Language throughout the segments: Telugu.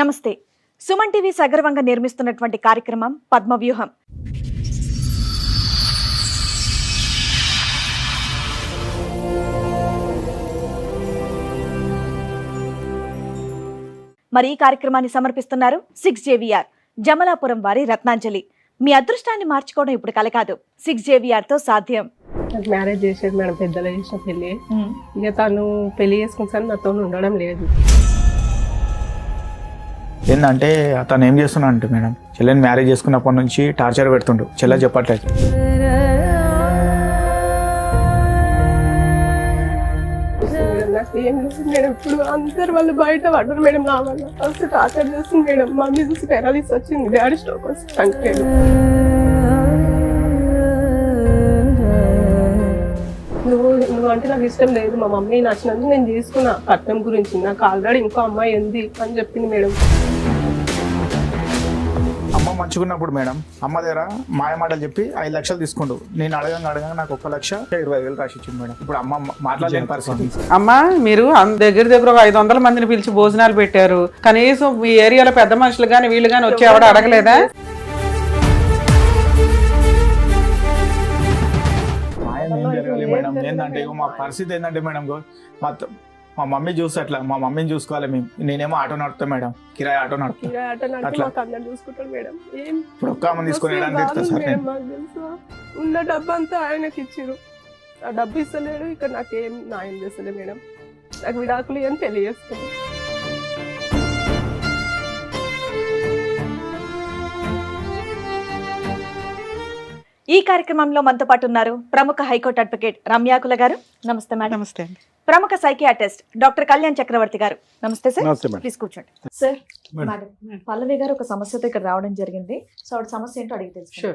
నమస్తే. సుమన్ టీవీ సగర్వంగా నిర్మిస్తున్నటువంటి కార్యక్రమం పద్మవ్యూహం. మరి ఈ కార్యక్రమాన్ని సమర్పిస్తున్నారు 6JVR జమలాపురం వారి రత్నాంజలి. మీ అదృష్టాన్ని మార్చుకోవడం ఇప్పుడు కల కాదు, 6JVR తో సాధ్యం. నాకు మ్యారేజ్ చేసేది మేడం, పెద్దలు చేసిన పెళ్ళి. ఇక తను పెళ్లి చేసుకుంటాను నాతో ఉండడం లేదు. ఏంటంటే అతను ఏం చేస్తున్నా అంటే మేడం, చెల్లెని మ్యారేజ్ చేసుకున్నప్పటి నుంచి టార్చర్ పెడుతుండు. చెల్లె చెప్పట్లేదు. నాకు ఏం లేదు మేడం, ఇప్పుడు అందరు వాళ్ళు బయట పడ్డారు మేడం. నా వల్ల ఫస్ట్ టార్చర్ చేస్తుంది మేడం. మమ్మీ చూసి పెరాలిస్ వచ్చింది, డాడీ స్ట్రోక్ వచ్చి చనిపోయాడు. నువ్వు అంటే నాకు ఇష్టం లేదు, మా మమ్మీ నచ్చినందుకు నేను చేసుకున్నా. కట్నం గురించి నాకు ఆల్రెడీ ఇంకో అమ్మాయి ఉంది అని చెప్పింది మేడం. అమ్మ మంచుకున్నప్పుడు మేడం అమ్మ దగ్గర మాయ మాటలు చెప్పి 5 లక్షలు తీసుకుండు. నేను అడగంగా నాకు 1,20,000 రాసి ఇచ్చింది మేడం. ఇప్పుడు అమ్మ మాట్లాడలేని పరిస్థితి. అమ్మా, మీరు దగ్గర ఒక 500 మందిని పిలిచి భోజనాలు పెట్టారు. కనీసం మీ ఏరియాలో పెద్ద మనుషులు గాని వీళ్ళు గాని వచ్చి ఎవడ అడగలేదా? మాయం ఏం జరగాలి మేడం? ఏంటంటే మా పరిస్థితి ఏంటంటే మేడం, మా మమ్మీ చూస్తే అట్లా మా మమ్మీని చూసుకోవాలి మేము. నేనేమో ఆటో నడుపుతా మేడం, కిరాయి ఆటో నడుపుతా. చూసుకుంటాడు మేడం. ఇప్పుడు ఒక్క అమ్మ తీసుకుని ఉన్న డబ్బు అంతా ఆయనకి ఇచ్చిరు. ఆ డబ్బు ఇస్తలేడు, ఇక్కడ నాకేం న్యాయం చేస్తలే మేడం. నాకు విడాకులు అని పెళ్లి చేసుకున్నాను. ఈ కార్యక్రమంలో మనతో పాటు ఉన్నారు ప్రముఖ హైకోర్టు అడ్వకేట్ రమ్యాకుల గారు. నమస్తే మేడం. నమస్తే. ప్రముఖ సైకియాట్రిస్ట్ డాక్టర్ కళ్యాణ్ చక్రవర్తి గారు. నమస్తే సార్. ప్లీజ్ కూర్చోండి సార్. మేడం, పల్లవి గారు ఒక సమస్యతో ఇక్కడ రావడం జరిగింది. సో ఆవిడ సమస్య ఏంటో అడిగి తెలుసు.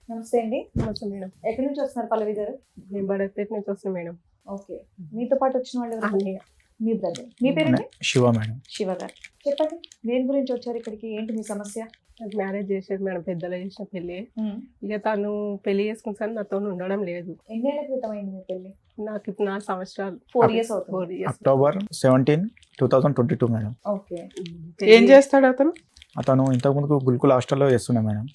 నమస్తే అండి. నమస్తే మేడం. ఎక్కడి నుంచి వస్తున్నారు పల్లవి గారు? నేను బడపేట నుంచి వస్తున్నా మేడం. ఓకే, మీతో పాటు వచ్చిన వాళ్ళు మీ బ్రదర్. మీ పేరేంటి? శివ మేడం. శివ గారు, చెప్పండి దేని గురించి వచ్చారు ఇక్కడికి, ఏంటి మీ సమస్య? నాకు మ్యారేజ్ చేసేది మేడం, పెద్దలు చేసిన పెళ్ళి. ఇక తను పెళ్లి చేసుకుంటాను నాతో ఉండడం లేదు. ఎన్నేళ్ల క్రితం అయింది మీ పెళ్లి? నాకు ఇప్పుడు 4 సంవత్సరాలు. 4 years అవుతుంది. 4 years. October 17, 2022 madam. ఓకే. ఏం చేస్తాడు అతను? అతను ఇంతకుముందు గుల్కుల్ హాస్టల్లో చేస్తుండే మేడం.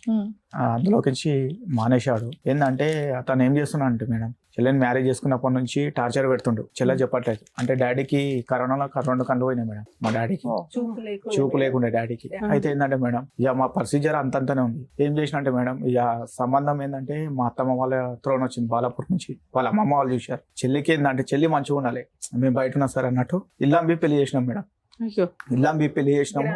అందులోకి మానేశాడు. ఏంటంటే అతను ఏం చేస్తున్నా అంటే మేడం, చెల్లెని మ్యారేజ్ చేసుకున్నప్పటి నుంచి టార్చర్ పెడుతుండు. చెల్లె చెప్పట్లేదు. అంటే డాడీకి కరోనాలో 2 కళ్ళు పోయినాయి మేడం. మా డాడీకి చూపు లేకుండే డాడీకి. అయితే ఏంటంటే మేడం, ఇక మా ప్రొసీజర్ అంతంతనే ఉంది. ఏం చేసిన అంటే మేడం, ఇక సంబంధం ఏంటంటే మా అత్తమ్మ వాళ్ళ త్రోన్ వచ్చింది బాలాపూర్ నుంచి. వాళ్ళ అమ్మమ్మ వాళ్ళు చూశారు. చెల్లికి ఏంటంటే చెల్లి మంచిగా ఉండాలి, మేము బయట ఉన్నా సార్ అన్నట్టు ఇల్లాంబి పెళ్లి చేసినాం మేడం. ఇల్లాంబి పెళ్లి చేసినాము.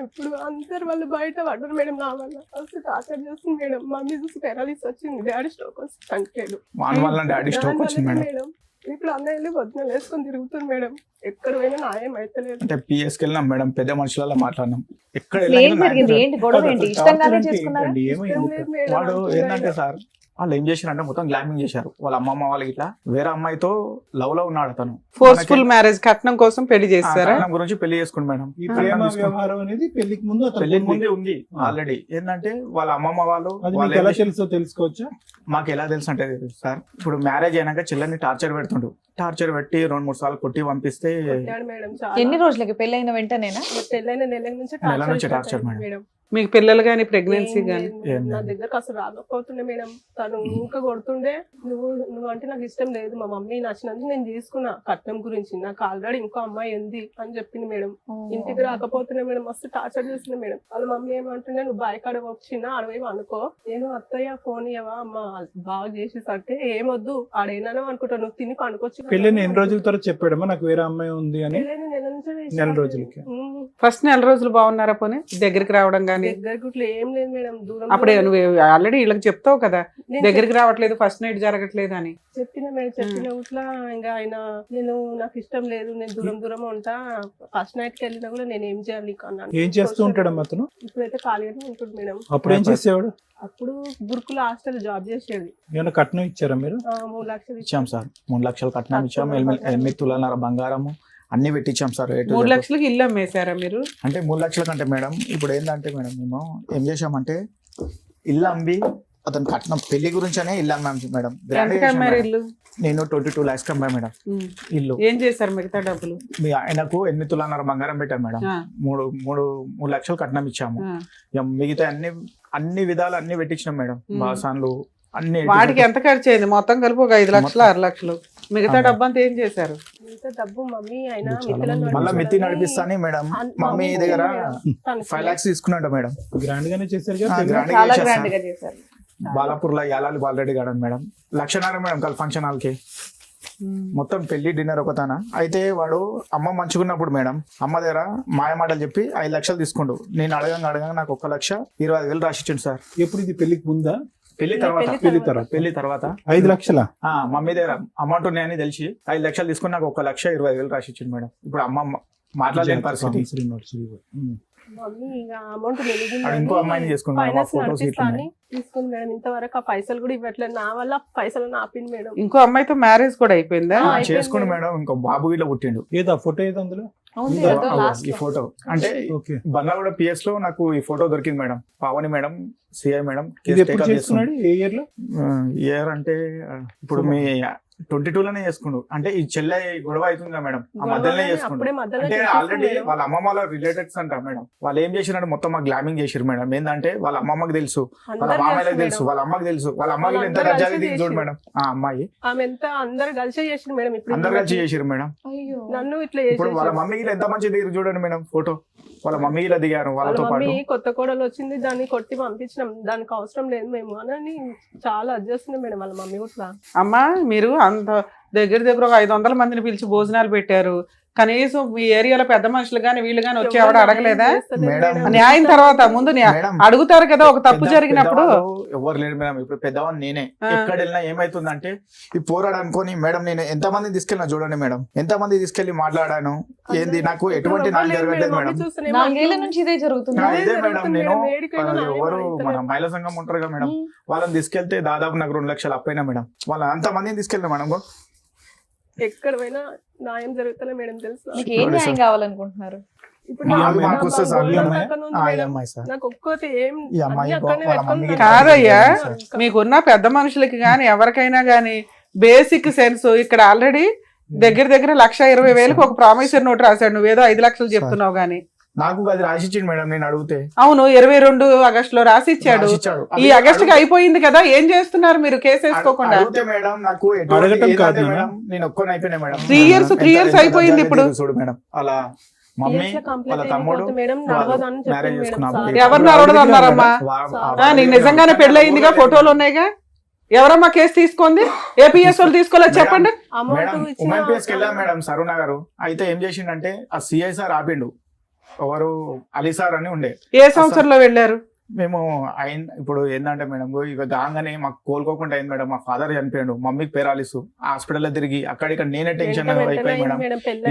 ఇప్పుడు అందరు వాళ్ళు బయట పడ్డారు మేడం. నా వల్ల ఫస్ట్ టార్చర్ చేస్తుంది మేడం. మమ్మీ చూసి పెరాలిస్ వచ్చింది, డాడీ స్ట్రోక్ వచ్చి చనిపోయాడు. వాని వల్ల డాడీ స్ట్రోక్ వచ్చింది మేడం. ఇప్పుడు అందరూ వెళ్ళి వద్దున వేసుకొని తిరుగుతుంది మేడం. ఎక్కడ పోయినా న్యాయం అయితే లేదు. అంటే పిఎస్కి వెళ్ళినాం మేడం, పెద్ద మనుషులలో మాట్లాడినాం. ఎక్కడ వాడు ఏంటంటే సార్, వాళ్ళు ఏం చేశారంటే మొత్తం గ్లామింగ్ చేశారు. వాళ్ళ అమ్మమ్మ వాళ్ళకి ఇట్లా వేరే అమ్మాయితో లవ్ లో ఉన్నాడు అతను. ఫోర్స్ఫుల్ మ్యారేజ్, కట్నం కోసం పెళ్లి చేస్తారా? కట్నం గురించి పెళ్లి చేసుకుంది మేడం. ఈ ప్రేమ వ్యవహారం అనేది పెళ్లికి ముందే ఉంది ఆల్రెడీ. ఏంటంటే వాళ్ళ అమ్మమ్మ వాళ్ళు ఎలా తెలుసో తెలుసుకోవచ్చా? మాకు ఎలా తెలుసు అంటే సార్, ఇప్పుడు మ్యారేజ్ అయినాక చెల్లెని టార్చర్ పెడుతుండు. టార్చర్ పెట్టి 2-3 సార్లు కొట్టి పంపిస్తే. ఎన్ని రోజులకి పెళ్ళైన వెంటనేనా? పెళ్ళైన నెల నుంచి టార్చర్ మేడం. మీకు పిల్లలు గానీ ప్రెగ్నెన్సీ గానీ? నా దగ్గరకు అసలు రాకపోతుండే మేడం. తను ఇంకా కొడుతుండే. నువ్వు అంటే నాకు ఇష్టం లేదు, మా మమ్మీ నచ్చినందుకు నేను చేసుకున్నా. కట్నం గురించి నాకు ఆల్రెడీ ఇంకో అమ్మాయి ఉంది అని చెప్పింది మేడం. ఇంటికి రాకపోతుండే మేడం, మస్తు టార్చర్ చేస్తుంది మేడం. వాళ్ళ మమ్మీ ఏమంటుండే, నువ్వు బాయ్ కాడ వచ్చినా అడవేమో అనుకో, నేను అత్తయ్య ఫోన్ ఇవ్వవా అమ్మ బాగా చేసేసరికి ఏమొద్దు ఆడేనానో అనుకుంటా, నువ్వు తిని పండుకొచ్చి. పెళ్ళిని ఎన్ని రోజుల తర్వాత చెప్పాడమ్మా నాకు వేరే అమ్మాయి ఉంది అని? నెల రోజులకి. ఫస్ట్ నెల రోజులు బాగున్నారా? పోనీ దగ్గరికి రావడం గానీ? దగ్గర ఏం లేదు మేడం, దూరం. అప్పుడే నువ్వు ఆల్రెడీ వీళ్ళకి చెప్తావు కదా దగ్గరికి రావట్లేదు, ఫస్ట్ నైట్ జరగట్లేదు అని. చెప్పిన మేడం, చెప్పిన ఊట్లా ఇంకా ఆయన నాకు ఇష్టం లేదు, నేను దూరం ఉంటా, ఫస్ట్ నైట్ కి వెళ్ళినా కూడా నేను ఏం చేయాలి అన్నాను. ఏం చేస్తూ ఉంటాడమ్మా అతను? ఇప్పుడైతే ఖాళీగానే ఉంటుంది మేడం. అప్పుడు ఏం చేసేవాడు? అప్పుడు గురుకుల హాస్టల్ జాబ్ చేసేది. ఏమైనా కట్నం ఇచ్చారా మీరు? 3 లక్షలు ఇచ్చాం సార్. 3 లక్షలు కట్నం ఇచ్చాము. 8 తులాల బంగారము అన్ని పెట్టించాం సార్. 3 లక్షలకి ఇల్లు అమ్మేశారా మీరు? అంటే 3 లక్షల కంటే మేడం, ఇప్పుడు ఏంటంటే మేడం, మేము ఏం చేసామంటే ఇల్లు అమ్మి అతను కట్నం పెళ్లి గురించనే ఇల్లు అమ్మాం మేడం. గ్రాండ్ ఎంతకి అమ్మారు ఇల్లు? నేను 22 lakhs కి అమ్మాయి మేడం ఇల్లు. ఏం చేశారు మిగతా డబ్బులు? ఆయనకు 8 తులాన్నర బంగారం పెట్టాం మేడం. 3 లక్షలు కట్నం ఇచ్చాము. ఇక మిగతా అన్ని విధాలు అన్ని పెట్టించినాం మేడం. బాసాన్లు అన్ని. వాటికి ఎంత ఖర్చు అయింది? మొత్తం కలిపి ఒక 5 లక్షలు 6 లక్షలు. మిగతా డబ్బు అంతా ఏం చేశారు? ఇంత డబ్బు మమ్మీ అయినా మళ్ళీ మిత్తి నడిపిస్తాని మేడం. మమ్మీ దగ్గర 5 lakhs తీసుకున్నాడు మేడం. గ్రాండ్ గానే చేశారు చాలా గ్రాండ్ గా చేశారు. బాలాపూర్ లో యాలాలి బాలరెడ్డి గార్డెన్ మేడం. 1,00,000 మేడం కల్ ఫంక్షన్ హాల్ కి మొత్తం పెళ్లి డిన్నర్ ఒకతాన. అయితే వాడు అమ్మ మంచుకున్నప్పుడు మేడం అమ్మ దగ్గర మాయ మాటలు చెప్పి 5 లక్షలు తీసుకుండు. నేను అడగంగా నాకు 1,25,000 రాసిచ్చిండు సార్. ఎప్పుడు ఇది పెళ్లికి ముందా? పెళ్లి తర్వాత 5 లక్షల మమ్మీ దగ్గర అమౌంట్ ఉన్నాయని తెలిసి 5 లక్షలు తీసుకుని నాకు 1,20,000 రాసిచ్చిండు మేడం. ఇప్పుడు అమ్మ మాట్లాడలేని పరిస్థితి. మమ్మీ ఇక అమౌంట్ ఇంకో అమ్మాయిని చేసుకున్నాను. ఫోటోస్ తీసుకుంది మేడం. ఇంతవరకు ఆ పైసలు కూడా ఇవ్వట్లేదు. నా వల్ల పైసలు ఆపింది మేడం. ఇంకో అమ్మాయితో మ్యారేజ్ కూడా అయిపోయిందా? చేసుకుని మేడం. ఇంకో బాబు వీళ్ళ పుట్టిండు. ఏదో ఫోటో ఏదో అందులో ఈ ఫోటో అంటే బండ్లగూడ పిఎస్ లో నాకు ఈ ఫోటో దొరికింది madam. Pavani madam, CI madam. ఏ ఇయర్ లో? ఇయర్ అంటే ఇప్పుడు మీ 22 లోనే చేసుకుండు. అంటే ఈ చెల్లె గొడవ అవుతుంది కదా మేడం, ఆ మధ్యలోనే చేసుకుండు. అంటే ఆల్రెడీ వాళ్ళ అమ్మమ్మ వాళ్ళ రిలేటెడ్స్ అంట మేడం. వాళ్ళు ఏం చేసినట్టు మొత్తం మాకు గ్లామింగ్ చేసారు మేడం. ఏంటంటే వాళ్ళ అమ్మమ్మకి తెలుసు, వాళ్ళ మామయ్యకి తెలుసు, వాళ్ళ అమ్మకి తెలుసు. వాళ్ళ అమ్మకి ఎంత రజాది దిగి చూడు మేడం. ఆ అమ్మాయి ఆమె ఎంత అందరు కలిసి చేసారు మేడం. ఇప్పుడు అందరు కలిసి చేసారు మేడం. నన్ను ఇట్లా ఇప్పుడు వాళ్ళ మమ్మీకి ఎంత మంచి దిగి చూడండి మేడం ఫోటో. వాళ్ళ మమ్మీ ఇలా దిగారు వాళ్ళతో పాటు. కొత్త కోడలు వచ్చింది, దాన్ని కొట్టి పంపించినాం. దానికి అవసరం లేదు మేము అని చాలా అడ్జస్ట్ మేడం వాళ్ళ మమ్మీ కూడా. అమ్మా మీరు అంత దగ్గర ఒక 500 మందిని పిలిచి భోజనాలు పెట్టారు. కనీసం మీ ఏరియాలో పెద్ద మనుషులు గాని వీళ్ళు గాని వచ్చి ఎవడ అడగలేదా? న్యాయం తర్వాత ముందు అడుగుతారు కదా ఒక తప్పు జరిగినప్పుడు. ఎవరు లేరు మేడం. ఇప్పుడు పెద్దవాడిని నేనే. ఎక్కడ వెళ్ళినా ఏమైతుందంటే ఈ పోరాడు అనుకోని మేడం నేను ఎంత మంది తీసుకెళ్ళినా చూడండి మేడం. ఎంత మంది తీసుకెళ్లి మాట్లాడాను. ఏంది నాకు ఎటువంటి న్యాయం జరగట్లేదు మేడం. 4 ఏళ్ల నుంచి ఇదే జరుగుతుంది. ఇదే మేడం. నేను ఎవరు మన మహిళా సంఘం ఉంటారు కదా మేడం, వాళ్ళని తీసుకెళ్తే దాదాపు నాకు 2 లక్షలు అప్పైనా మేడం. వాళ్ళ అంత మందిని తీసుకెళ్ళినా మేడం. ఎక్కడ పోయినా న్యాయం జరుగుతలే మేడం. తెలుసు మీకు ఏం న్యాయం కావాలనుకుంటున్నారు? కాదయ్యా, మీకున్న పెద్ద మనుషులకి గాని ఎవరికైనా గాని బేసిక్ సెన్స్ ఇక్కడ ఆల్రెడీ దగ్గర 1,20,000 ఒక ప్రామిసరీ నోట్ రాశాడు. నువ్వేదో 5 లక్షలు చెప్తున్నావు గానీ నాకు అది రాసిచ్చింది మేడం. నేను అడిగితే అవును 22 ఆగస్టులో రాసిచ్చాడు. ఈ ఆగస్టుకి అయిపోయింది కదా, ఏం చేస్తున్నారు మీరు కేసు వేసుకోకుండా? మేడం నాకు అడగటం కాదు మేడం. నేను ఒక్కని అయిపోయినా మేడం. 3 ఇయర్స్ అయిపోయింది ఇప్పుడు. చూడు మేడం అలా మమ్మీ వాళ్ళ తమ్ముడు మ్యారేజ్ చేసుకున్నాము. ఎవరు నడవదు అన్నారమ్మా? నీకు నిజంగానే పెళ్లి అయిందిగా, ఫోటోలు ఉన్నాయిగా. ఎవరమ్మా కేసు తీసుకుంది? ఏపీఎస్ వాళ్ళు తీసుకోలేదు చెప్పండి. ఉమెన్ పిఎస్కి వెళ్ళాం మేడం సరుణ గారు. అయితే ఏం చేసిండంటే ఆ సిఐ సార్ ఆపిండు. ఎవరు అలీ సార్ అని ఉండే. ఏ సంవత్సరంలో వెళ్ళారు? మేము ఇప్పుడు ఏంటంటే మేడం ఇక గాంగానే మాకు కోలుకోకుండా అయింది మేడం. మా ఫాదర్ చనిపోయాడు, మమ్మీకి పేరాలిస్తూ హాస్పిటల్లో తిరిగి అక్కడిక్కడ నేనే టెన్షన్ అయిపోయి మేడం.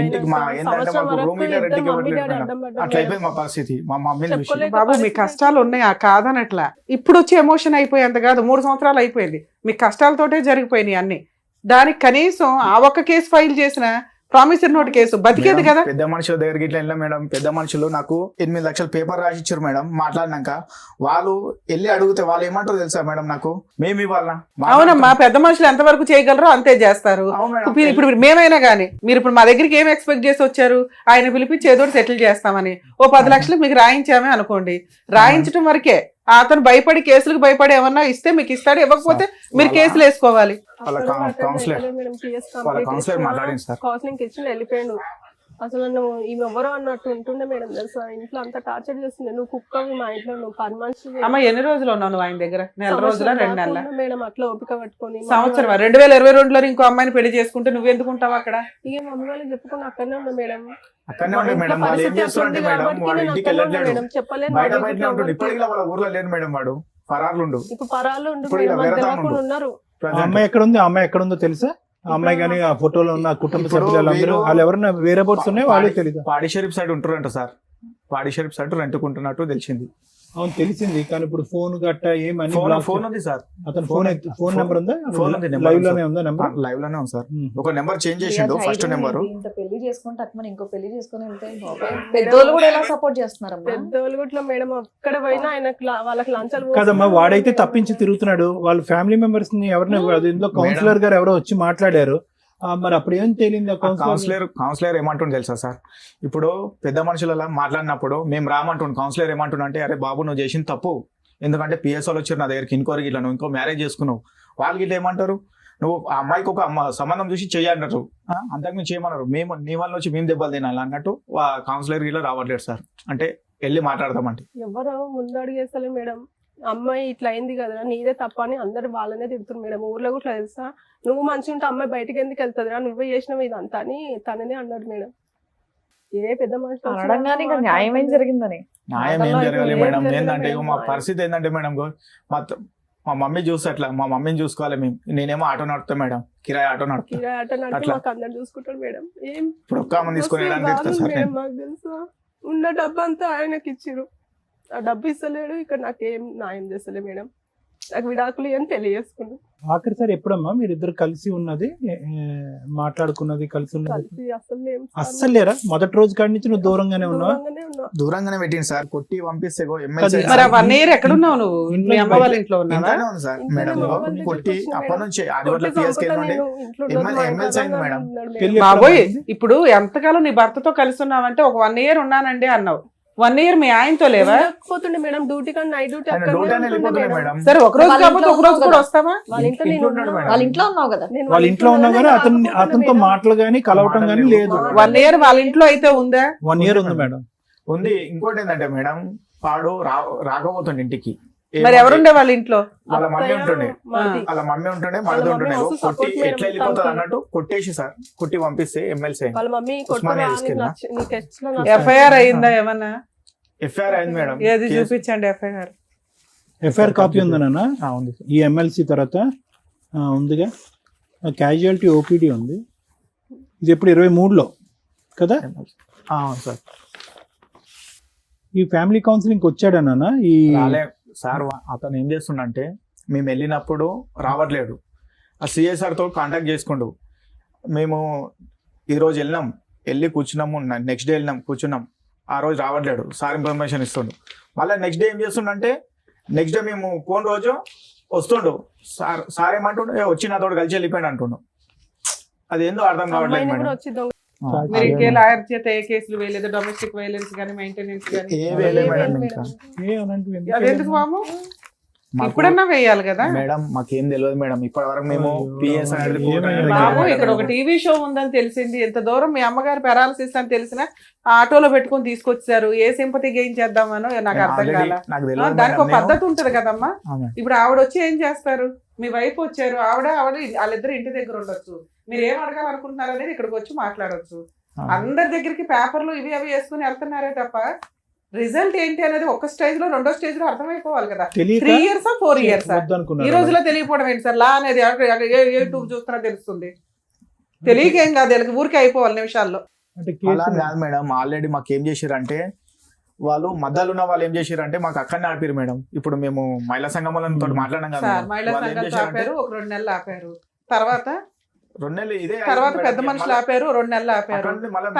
ఇంటికి మా ఏంటంటే మాకు రూమ్ రెంట్కి ఇవ్వట్లేదు మేడం. అట్లా అయిపోయింది మా పరిస్థితి. మా మమ్మీని బాబు మీ కష్టాలు ఉన్నాయా కాదనట్లా. ఇప్పుడు వచ్చి ఎమోషన్ అయిపోయేంత కాదు, 3 సంవత్సరాలు అయిపోయింది. మీ కష్టాలతోటే జరిగిపోయినాయి అన్ని. దానికి కనీసం ఆ ఒక్క కేసు ఫైల్ చేసిన ప్రామిసరీ నోట్ కేసు బతికేది కదా. పెద్ద మనుషుల దగ్గరికి ఇట్లా వెళ్ళాం మేడం. పెద్ద మనుషులు నాకు 8 లక్షలు పేపర్ రాసి ఇచ్చారు మేడం. మాట్లాడినాక వాళ్ళు వెళ్ళి అడిగితే వాళ్ళు ఏమంటారు తెలుసా మేడం, నాకు మేము ఇవ్వాలా? అవునమ్మా, పెద్ద మనుషులు ఎంత వరకు చేయగలరో అంతే చేస్తారు. ఇప్పుడు మేమైనా గానీ మీరు ఇప్పుడు మా దగ్గరికి ఏం ఎక్స్పెక్ట్ చేసి వచ్చారు? ఆయన పిలిపించి ఏదో సెటిల్ చేస్తామని ఓ 10 లక్షలు మీకు రాయించామే అనుకోండి. రాయించడం వరకే. అతను భయపడి కేసులకు భయపడి ఏమన్నా ఇస్తే మీకు ఇస్తాడు, ఇవ్వకపోతే మీరు కేసులు వేసుకోవాలి. కౌన్సిలింగ్ ఇచ్చి వెళ్ళిపోయాడు. అసలు నువ్వు ఈమె ఎవరో అన్నట్టు ఉంటుండే మేడం. తెలుసా ఇంట్లో అంత టార్చర్ చేస్తుంది. నువ్వు కుక్కవి మా ఇంట్లో, నువ్వు పని మనిషి. అమ్మ ఎన్ని రోజులు ఉన్నావు నువ్వు ఆయన దగ్గర? 1 రోజులా 2 నెలల మేడం? అట్లా ఓపిక పట్టుకొని సంవత్సరం 2022లో ఇంకో అమ్మాయిని పెళ్లి చేసుకుంటే నువ్వు ఎందుకు ఉంటావు అక్కడ? ఇక మమ్మీ వాళ్ళకి చెప్పుకొని అక్కడనే ఉన్నా మేడం. అక్కడనే ఉండే మేడం. వాళ్ళు ఏం చేస్తుంటే మేడం వాడు ఇంటికి వెళ్ళట్లేదు, చెప్పలేదు. బయట ఉంటుంది. ఇప్పటికీ వాళ్ళ ఊర్లో లేరు మేడం. వాడు పరార్లు ఉండు. ఇప్పుడు పరాలు ఉన్నారు. అమ్మాయి ఎక్కడ ఉంది? అమ్మాయి ఎక్కడ ఉందో తెలుసా? ఆ అమ్మాయి కానీ ఆ ఫోటోలో ఉన్న కుటుంబ సభ్యులందరూ వాళ్ళు ఎవరైనా వేరే బోట్స్ ఉన్నాయి వాళ్ళే తెలియదు. పాడి షరీఫ్ సైడ్ ఉంటారంట సార్. పాడి షరీఫ్ సైడ్ రెంట్కుంటున్నట్టు తెలిసింది. అవును తెలిసింది, కానీ ఇప్పుడు ఫోన్ గట్ట ఏమని ఫోన్ ఉంది సార్, అతను ఫోన్ నెంబర్ ఉందా? ఫోన్ ఉంది, లైవ్ లోనే ఉందా నెంబర్? లైవ్ లోనే ఉంది సార్. ఒక నెంబర్ చేంజ్ చేసిండు, ఫస్ట్ నెంబర్. ఇంత పెళ్లి చేసుకుంటే అక్కడ ఇంకో పెళ్లి చేసుకుని వెళ్తే బాబాయ్, పెద్దోళ్ళు కూడా ఎలా సపోర్ట్ చేస్తున్నారమ్మా? పెద్దోళ్ళు కూడా మేడం అక్కడ పోయినా ఆయనకు వాళ్ళకి లంచాలు కదమ్మా, వాడైతే తప్పించి తిరుగుతున్నాడు, వాళ్ళ ఫ్యామిలీ మెంబర్స్ ని ఎవరిని ఇందులో కౌన్సిలర్ గారు ఎవరో వచ్చి మాట్లాడారు, మరి అప్పుడు ఏం తేలింది? కౌన్సిలర్ ఏమంటుండే తెలుసా సార్, ఇప్పుడు పెద్ద మనుషుల మాట్లాడినప్పుడు మేము రామంటుండు, కౌన్సిలర్ ఏమంటుండ అంటే అరే బాబు నువ్వు చేసిన తప్పు, ఎందుకంటే పిఎస్ వాళ్ళు వచ్చారు నా దగ్గరికి ఇంకోరికి, ఇట్లా నువ్వు ఇంకో మ్యారేజ్ చేసుకున్నావు, వాళ్ళకి ఇట్లా ఏమంటారు, నువ్వు ఆ అమ్మాయికి ఒక సంబంధం చూసి చెయ్యన్నారు, అంతకు మేము చేయమన్నారు, మేము నీ వల్ల వచ్చి మేము దెబ్బలు తినాలి అన్నట్టు కౌన్సిలర్ ఇలా రావట్లేదు సార్, అంటే వెళ్ళి మాట్లాడతామంటే. ఎవరు ముందడుగు చేస్తలే మేడం, అమ్మాయి ఇట్లా అయింది కదా నీదే తప్ప అని అందరు వాళ్ళనే తిడుతున్నారు మేడం. ఊర్లో కూడా తెలుసా, నువ్వు మంచిగా ఉంటే అమ్మాయి బయటకి ఎందుకు వెళ్తుందిరా, నువ్వే చేసినావు ఇదంతా అని తననే అన్నాడు మేడం. ఏ పెద్ద మనిషి అనడంగానే ఇంకా న్యాయం ఏం జరిగిందని? న్యాయం ఏం జరగాలి మేడం, ఏంటంటే మా పరిస్థితి ఏంటంటే మేడం, మా మమ్మీ చూస్తే అట్లా, మా మమ్మీని చూసుకోవాలి మేము, నేనేమో ఆటో నడుపుతా మేడం, కిరాయి ఆటో నడుపుతా, కిరాయి ఆటో నడిపి మాకు అందరు చూసుకుంటాడు మేడం. ఏం ఇప్పుడు ఒక్క అమ్మని తీసుకొని వెళ్ళడానికి సార్ మేడం, మాకు తెలుసా ఉన్న డబ్బు అంతా ఆయనకి ఇచ్చిరు, ఆ డబ్బు ఇస్తలేడు, ఇక్కడ నాకేం న్యాయం చేస్తలే మేడం, నాకు విడాకులు అని తెలియజేసుకున్నాను. ఆఖరి సార్ ఎప్పుడమ్మా మీరు ఇద్దరు కలిసి ఉన్నది, మాట్లాడుకున్నది, కలిసి ఉన్నది? కలిసి అస్సలు లేరా? మొదటి రోజు కాడి నుంచి నువ్వు దూరంగానే ఉన్నావా? దూరంగానే పెట్టింది సార్, కొట్టి పంపిస్తే మరి 1 year ఎక్కడున్నావు నువ్వు? మీ అమ్మ వాళ్ళ ఇంట్లో ఉన్నావా? ఉంది సార్ మేడం, కొట్టి అప్పటి నుంచి ఆదివారం పిఎస్కి ఎమ్మెల్సీ అయింది మేడం. పెళ్లి బాబోయ్, ఇప్పుడు ఎంతకాలం నీ భర్తతో కలిసి ఉన్నావంటే ఒక 1 year ఉన్నానండి అన్నావు, 1 year మీ ఆయనతో లేవా? పోతుండే మేడం డ్యూటీ కానీ నైట్ డ్యూటీ మేడం. సరే ఒక రోజు కాకపోతే ఒక రోజు కూడా వస్తావా? వాళ్ళ ఇంట్లో నేను వాళ్ళ ఇంట్లో ఉన్నావు కదా? వాళ్ళ ఇంట్లో ఉన్నా కానీ అతనితో మాటలు గానీ కలవటం గానీ లేదు. 1 year వాళ్ళ ఇంట్లో అయితే ఉందా? 1 year ఉంది మేడం. ఉంది. ఇంకోటి ఏంటంటే మేడం, వాడు రాకపోతుండే ఇంటికి. మరి ఎవరుండే వాళ్ళ ఇంట్లో? వాళ్ళ మమ్మీ ఉంటుండే, మరిది ఉంటుండే. కొట్టి ఎట్లా వెళ్ళిపోతుంది అన్నట్టు కొట్టేసి సార్, కొట్టి పంపిస్తే ఎమ్మెల్సీ వాళ్ళ మమ్మీ ఎఫ్ఐఆర్ అయిందా ఏమన్నా? ఎఫ్ఐఆర్ అయింది మేడం. ఏది చూపించండి ఎఫ్ఐఆర్. ఎఫ్ఐఆర్ కాపీ ఉందన్నా? ఉంది. ఈ ఎమ్మెల్సీ తర్వాత ఉందిగా, క్యాజువాలిటీ ఓపీడీ ఉంది. ఇది ఎప్పుడు 23లో కదా? సార్ ఈ ఫ్యామిలీ కౌన్సిలింగ్ వచ్చాడన్నా? ఈ సార్ అతను ఏం చేస్తుండంటే, మేము వెళ్ళినప్పుడు రావట్లేడు, ఆ సిఎస్ఆర్తో కాంటాక్ట్ చేసుకుండు. మేము ఈరోజు వెళ్ళి కూర్చున్నాము, నెక్స్ట్ డే కూర్చున్నాం, ఆ రోజు రావట్లేడు, సార్ ఇన్ఫర్మేషన్ ఇస్తుండు. మళ్ళీ నెక్స్ట్ డే ఏం చేస్తుండంటే, నెక్స్ట్ డే మేము పోయిన రోజు వస్తుండు, సార్ ఏమంటుండు, వచ్చి నాతో కలిసి వెళ్ళిపోయాడు అంటుండు. అది ఏందో అర్థం కావట్లేదు మేడం. మీరు ఇంకే లాయర్ చేత ఏ కేసులు వేయలేదు, డొమెస్టిక్ వైలెన్స్ కానీ మెయింటెనెన్స్ కానీ? అదెందుకు బాబు, ఇప్పుడన్నా వేయాలి కదా మేడం. మాకేం తెలియదు మేడం, ఇప్పటి వరకు మేము పిఎస్ అనేది బాబు ఇక్కడ ఒక టీవీ షో ఉందని తెలిసింది, ఎంత దూరం మీ అమ్మగారు పెరాలసిస్ అని తెలిసిన ఆటోలో పెట్టుకొని తీసుకొచ్చారు, ఏ సింపతి గెయిన్ చేద్దామనో నాకు అర్థం కాల. దానికి ఒక పద్ధతి ఉంటది కదమ్మా. ఇప్పుడు ఆవిడ వచ్చి ఏం చేస్తారు, మీ వైఫ్ వచ్చారు, ఆవిడ వాళ్ళిద్దరు ఇంటి దగ్గర ఉండొచ్చు, మీరు ఏం అడగాలనుకుంటున్నారు అనేది ఇక్కడికి వచ్చి మాట్లాడొచ్చు. అందరి దగ్గరికి పేపర్లు ఇవి అవి వేసుకుని వెళ్తున్నారే తప్ప రిజల్ట్ ఏంటి అనేది ఒక స్టేజ్ లో, రెండో స్టేజ్ లో అర్థమైపోవాలి కదా. 3 years 4 years ఈ రోజులో తెలియకపోవడం ఏంటి సార్? లా అనేది యూట్యూబ్ చూస్తున్నా తెలుస్తుంది, తెలియకేం కాదు, వీళ్ళకి ఊరికే అయిపోవాలి నిమిషాల్లో. కాదు మేడం, ఆల్రెడీ మాకు ఏం చేశారంటే, వాళ్ళు మధ్యలో ఉన్న వాళ్ళు ఏం చేశారంటే మాకు అక్కడనే ఆపిరు మేడం. ఇప్పుడు మేము మహిళా సంఘంతో మాట్లాడినాం కదా, మహిళా సంఘాలతో ఆపారు, ఒక 2 నెలలు ఆపారు, తర్వాత 2 నెలలు ఇదే, తర్వాత పెద్ద మనుషులు ఆపారు, 2 నెలలు ఆపారు,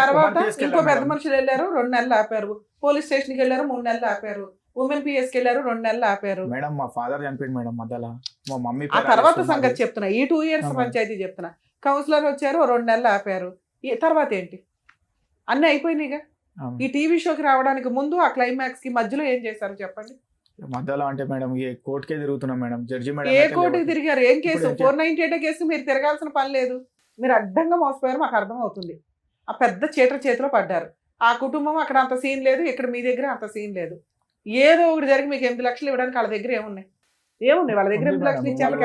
తర్వాత ఇంకో పెద్ద మనుషులు వెళ్ళారు, 2 నెలలు ఆపారు, పోలీస్ స్టేషన్ కి వెళ్ళారు, 3 నెలలు ఆపారు, ఉమెన్ పిఎస్ కి వెళ్ళారు, 2 నెలలు ఆపారు. మేడం మా ఫాదర్ చనిపోయింది మేడం మధ్యలో, మా మమ్మీ ఆ తర్వాత సంగతి చెప్తున్నా, ఈ 2 years పంచాయతీ చెప్తున్నా. కౌన్సిలర్ వచ్చారు, 2 నెలలు ఆపారు, తర్వాత ఏంటి? అన్ని అయిపోయినాయిగా. ఈ టీవీ షోకి రావడానికి ముందు ఆ క్లైమాక్స్ కి మధ్యలో ఏం చేశారు చెప్పండి? మధ్యలో అంటే మేడం కోర్టుకే తిరుగుతున్నాం మేడం, జడ్జి మేడం. ఏ కోర్టుకి తిరిగారు? ఏం కేసు? 498 కేసు మీరు తిరగాల్సిన పని లేదు, మీరు అడ్డంగా మోసపోయారు, మాకు అర్థం అవుతుంది. ఆ పెద్ద చీటర్ చేతిలో పడ్డారు. ఆ కుటుంబం అక్కడ అంత సీన్ లేదు, ఇక్కడ మీ దగ్గర అంత సీన్ లేదు. ఏదో ఒకటి జరిగి మీకు 8 లక్షలు ఇవ్వడానికి వాళ్ళ దగ్గర ఏమున్నాయి? వాళ్ళ దగ్గర 8 లక్షలు ఇచ్చారు.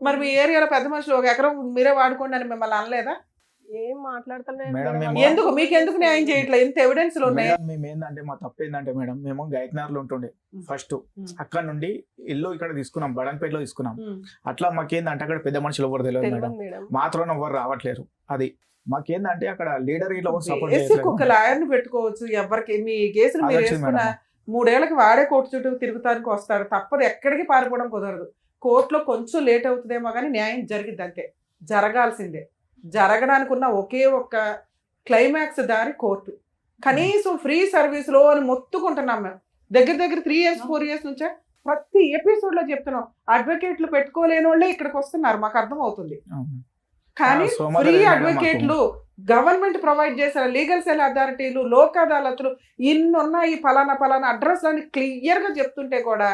మరి మీ ఏరియాలో పెద్ద మనుషులు 1 ఎకరం మీరే వాడుకోండి అని మిమ్మల్ని అనలేదా? ఏం మాట్లాడతలేదు. ఎందుకు మీకెందుకు న్యాయం చేయట్లేదు? ఇంత ఎవిడెన్స్ ఉన్నాయి. మేము ఏంటంటే, మా తప్పు ఏంటంటే మేడం, మేము గైక్నార్ లో ఉంటుండే ఫస్ట్, అక్కడ నుండి ఇల్లు ఇక్కడ తీసుకున్నాం, బడన్పేటలో తీసుకున్నాం. అట్లా మాకేందంటే అక్కడ పెద్ద మనుషులు ఎవరు తెలియదు మేడం, మాత్రం ఎవరు రావట్లేరు. అది మాకేందంటే అక్కడ లీడర్ ఇట్లా సపోర్ట్ బేసిక్ ఒక లాయర్ని పెట్టుకోవచ్చు. ఎవరికి మీ కేసులు మీరు వేసుకున్న 3 ఏళ్ళకి వాడే కోర్టు చుట్టూ తిరుగుతానికి వస్తాడు. తప్పదు, ఎక్కడికి పారిపోవడం కుదరదు. కోర్టులో కొంచెం లేట్ అవుతుందేమో కానీ న్యాయం జరిగిద్ది అంతే, జరగాల్సిందే. జరగడానికి ఉన్న ఒకే ఒక్క క్లైమాక్స్ దారి కోర్టు. కనీసం ఫ్రీ సర్వీస్లో అని మొత్తుకుంటున్నాం మేము. దగ్గర 3 years 4 years నుంచే ప్రతి ఎపిసోడ్లో చెప్తున్నాం. అడ్వకేట్లు పెట్టుకోలేని వాళ్ళే ఇక్కడికి వస్తున్నారు, మాకు అర్థం అవుతుంది. కానీ ఫ్రీ అడ్వకేట్లు గవర్నమెంట్ ప్రొవైడ్ చేసిన లీగల్ సెల్ అథారిటీలు, లోక్ అదాలతులు ఇన్ని ఉన్నాయి. ఫలానా అడ్రస్ అని క్లియర్ గా చెప్తుంటే కూడా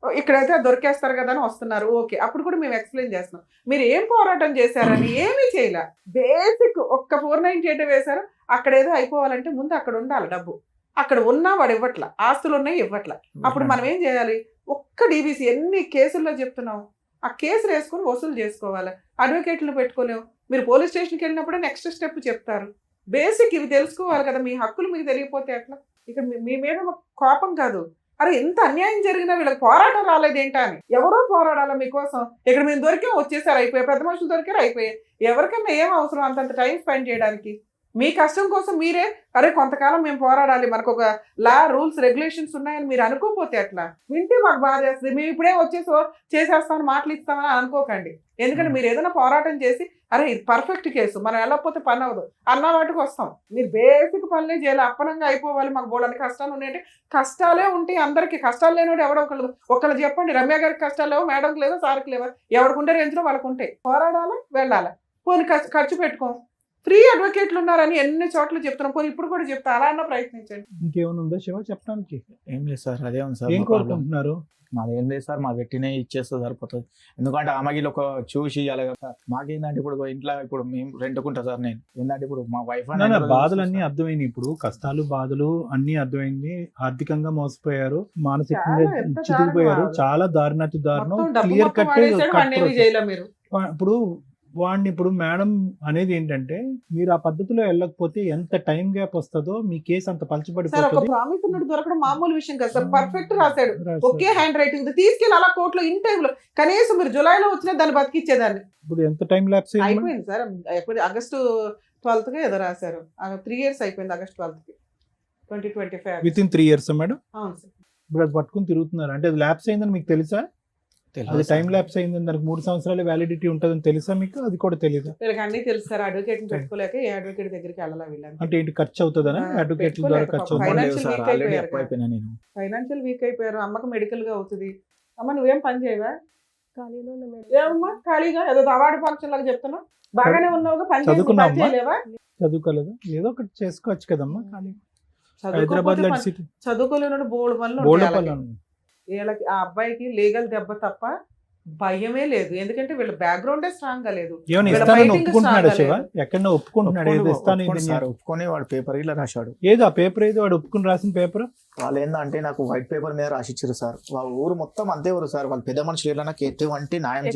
ఇక్కడైతే దొరికేస్తారు కదా అని వస్తున్నారు. ఓకే, అప్పుడు కూడా మేము ఎక్స్ప్లెయిన్ చేస్తున్నాం. మీరు ఏం పోరాటం చేశారని ఏమీ చేయలే. బేసిక్ ఒక్క 498 వేశారు. అక్కడ ఏదో అయిపోవాలంటే ముందు అక్కడ ఉండాలి డబ్బు. అక్కడ ఉన్నా వాడు ఇవ్వట్ల, ఆస్తులు ఉన్నాయి ఇవ్వట్ల. అప్పుడు మనం ఏం చేయాలి? ఒక్క డీబీసీ ఎన్ని కేసుల్లో చెప్తున్నాం, ఆ కేసులు వేసుకుని వసూలు చేసుకోవాలి. అడ్వకేట్లను పెట్టుకోలేము. మీరు పోలీస్ స్టేషన్కి వెళ్ళినప్పుడే నెక్స్ట్ స్టెప్ చెప్తారు. బేసిక్ ఇవి తెలుసుకోవాలి కదా. మీ హక్కులు మీకు తెలియకపోతే ఎట్లా? ఇక్కడ మీ మీద కోపం కాదు, అరే ఎంత అన్యాయం జరిగినా వీళ్ళకి పోరాటం రాలేదేంటా అని. ఎవరో పోరాడాలా మీకోసం. ఇక్కడ మేము దొరికాం, వచ్చేసారు, అయిపోయాయి. పెద్ద మనుషులు దొరికారు, అయిపోయాయి. ఎవరికైనా ఏం అవసరం అంతంత టైం స్పెండ్ చేయడానికి? మీ కష్టం కోసం మీరే అరే కొంతకాలం మేము పోరాడాలి, మనకు ఒక లా రూల్స్ రెగ్యులేషన్స్ ఉన్నాయని మీరు అనుకోకపోతే ఎట్లా? వింటే మాకు బాధ వేస్తుంది. మేము ఇప్పుడే వచ్చేసో చేసేస్తామని మాటలు ఇస్తామని అనుకోకండి. ఎందుకంటే మీరు ఏదైనా పోరాటం చేసి అరే ఇది పర్ఫెక్ట్ కేసు, మనం వెళ్ళకపోతే పని అవ్వదు అన్న వాటికి వస్తాం. మీరు బేసిక్ పనులే చేయాలి, అప్పనంగా అయిపోవాలి. మాకు బోలని కష్టాలు ఉన్నాయంటే కష్టాలే ఉంటాయి అందరికీ. కష్టాలు లేనివాడు ఎవడో ఒకళ్ళు చెప్పండి. రమ్య గారికి కష్టాలు లేవు, మేడంకి లేవు, సార్కి లేవు. ఎవరికి రేంజ్లో వాళ్ళకు ఉంటాయి. పోరాడాలి, వెళ్ళాలి. పోనీ ఖర్చు పెట్టుకోం. ఫ్రీ అడ్వకేట్లు ఉన్నారని ఎన్ని చోట్ల చెప్తున్నాం. పోనీ ఇప్పుడు కూడా చెప్తా, అలా అన్న ప్రయత్నించండి. ఇంకేమైనా ఉందా శివ చెప్పడానికి? ఏం లేదు సార్, అదే ఉంది సార్. ఏం కోరుకుంటున్నారు? మాది ఏం లేదు సార్, మా పెట్టినే ఇచ్చేస్తే సరిపోతుంది. ఎందుకంటే ఆమెకి ఒక చూసి అలాగే సార్. మాకేందంటే ఇప్పుడు ఇంట్లో ఇప్పుడు మేము రెంట్కుంటా సార్. నేను ఏంటంటే ఇప్పుడు మా వైఫ్ బాధలన్నీ అర్థమైంది. ఇప్పుడు కష్టాలు బాధలు అన్ని అర్థమైంది. ఆర్థికంగా మోసపోయారు, మానసికంగా చితికిపోయారు. చాలా దారుణాతి దారుణం. Clear cut. ఇప్పుడు వాడిని ఇప్పుడు మేడం అనేది ఏంటంటే మీరు ఆ పద్ధతిలో వెళ్ళకపోతే ఎంత టైం గ్యాప్ వస్తుందో మీ కేసు అంత పలచబడిపోతుంది. ప్రామిస్ ఉన్నట్టు దొరకడం మామూలు విషయం కదా సార్. పర్ఫెక్ట్ రాశాడు, ఒకే హ్యాండ్ రైటింగ్ తీసుకెళ్ళి అలా కోర్టులో ఇన్ టైమ్ లో కనీసం మీరు జులైలో వచ్చినా దాన్ని బతికిచ్చేదాన్ని. ఇప్పుడు ఎంత టైం ల్యాప్స్ అయిపోయింది సార్. ఎప్పుడు August 12th ఏదో రాశారు. 3 years అయిపోయింది August 12th 2025. With in 3 years madam. అవును సార్. ఇప్పుడు అది పట్టుకుని తిరుగుతున్నారు అంటే అది ల్యాప్స్ అయిందని మీకు తెలుసా? అది టైం ల్యాప్స్ అయిందని, దానికి 3 సంవత్సరాల వ్యాలిడిటీ ఉంటుందని తెలుసా మీకు? అది కూడా తెలియదు. వీళ్ళకి అన్ని తెలుసు సార్. అడ్వకేట్ పెట్టుకోలేక ఏ అడ్వకేట్ దగ్గరికి వెళ్ళాలి వీళ్ళని. అంటే ఏంటి ఖర్చు అవుతుందనా? అడ్వకేట్ ద్వారా ఖర్చు అవుతుంది. ఫైనాన్షియల్ వీక్ అయిపోయారు. అమ్మకి మెడికల్ గా అవుతుంది. అమ్మ నువ్వేం పని చేయవా? ఖాళీలో ఉన్న మేడం. ఏమమ్మా ఖాళీగా ఏదో అవార్డు ఫంక్షన్ లాగా చెప్తున్నా. బాగానే ఉన్నావుగా, పని చేయలేవా? చదువుకోలేదు, ఏదో ఒకటి చేసుకోవచ్చు కదమ్మా. హైదరాబాద్ లో చదువుకోలేనోడు బోల్డ్ పనులు. వీళ్ళకి ఆ అబ్బాయికి లీగల్ దెబ్బ తప్ప భయమే లేదు. ఎందుకంటే వీళ్ళ బ్యాక్గ్రౌండే స్ట్రాంగ్ గా లేదు. ఒప్పుకొని వాడు పేపర్ ఇలా రాశాడు. ఏదో ఆ పేపర్ ఏదో వాడు ఒప్పుకుని రాసిన పేపర్. వాళ్ళు ఏంటంటే నాకు వైట్ పేపర్ మీద రాసిచ్చారు సార్. వాళ్ళ ఊరు మొత్తం అంతే ఊరు సార్. వాళ్ళ పెద్ద మనుషులు ఏదైనా ఎటువంటి న్యాయం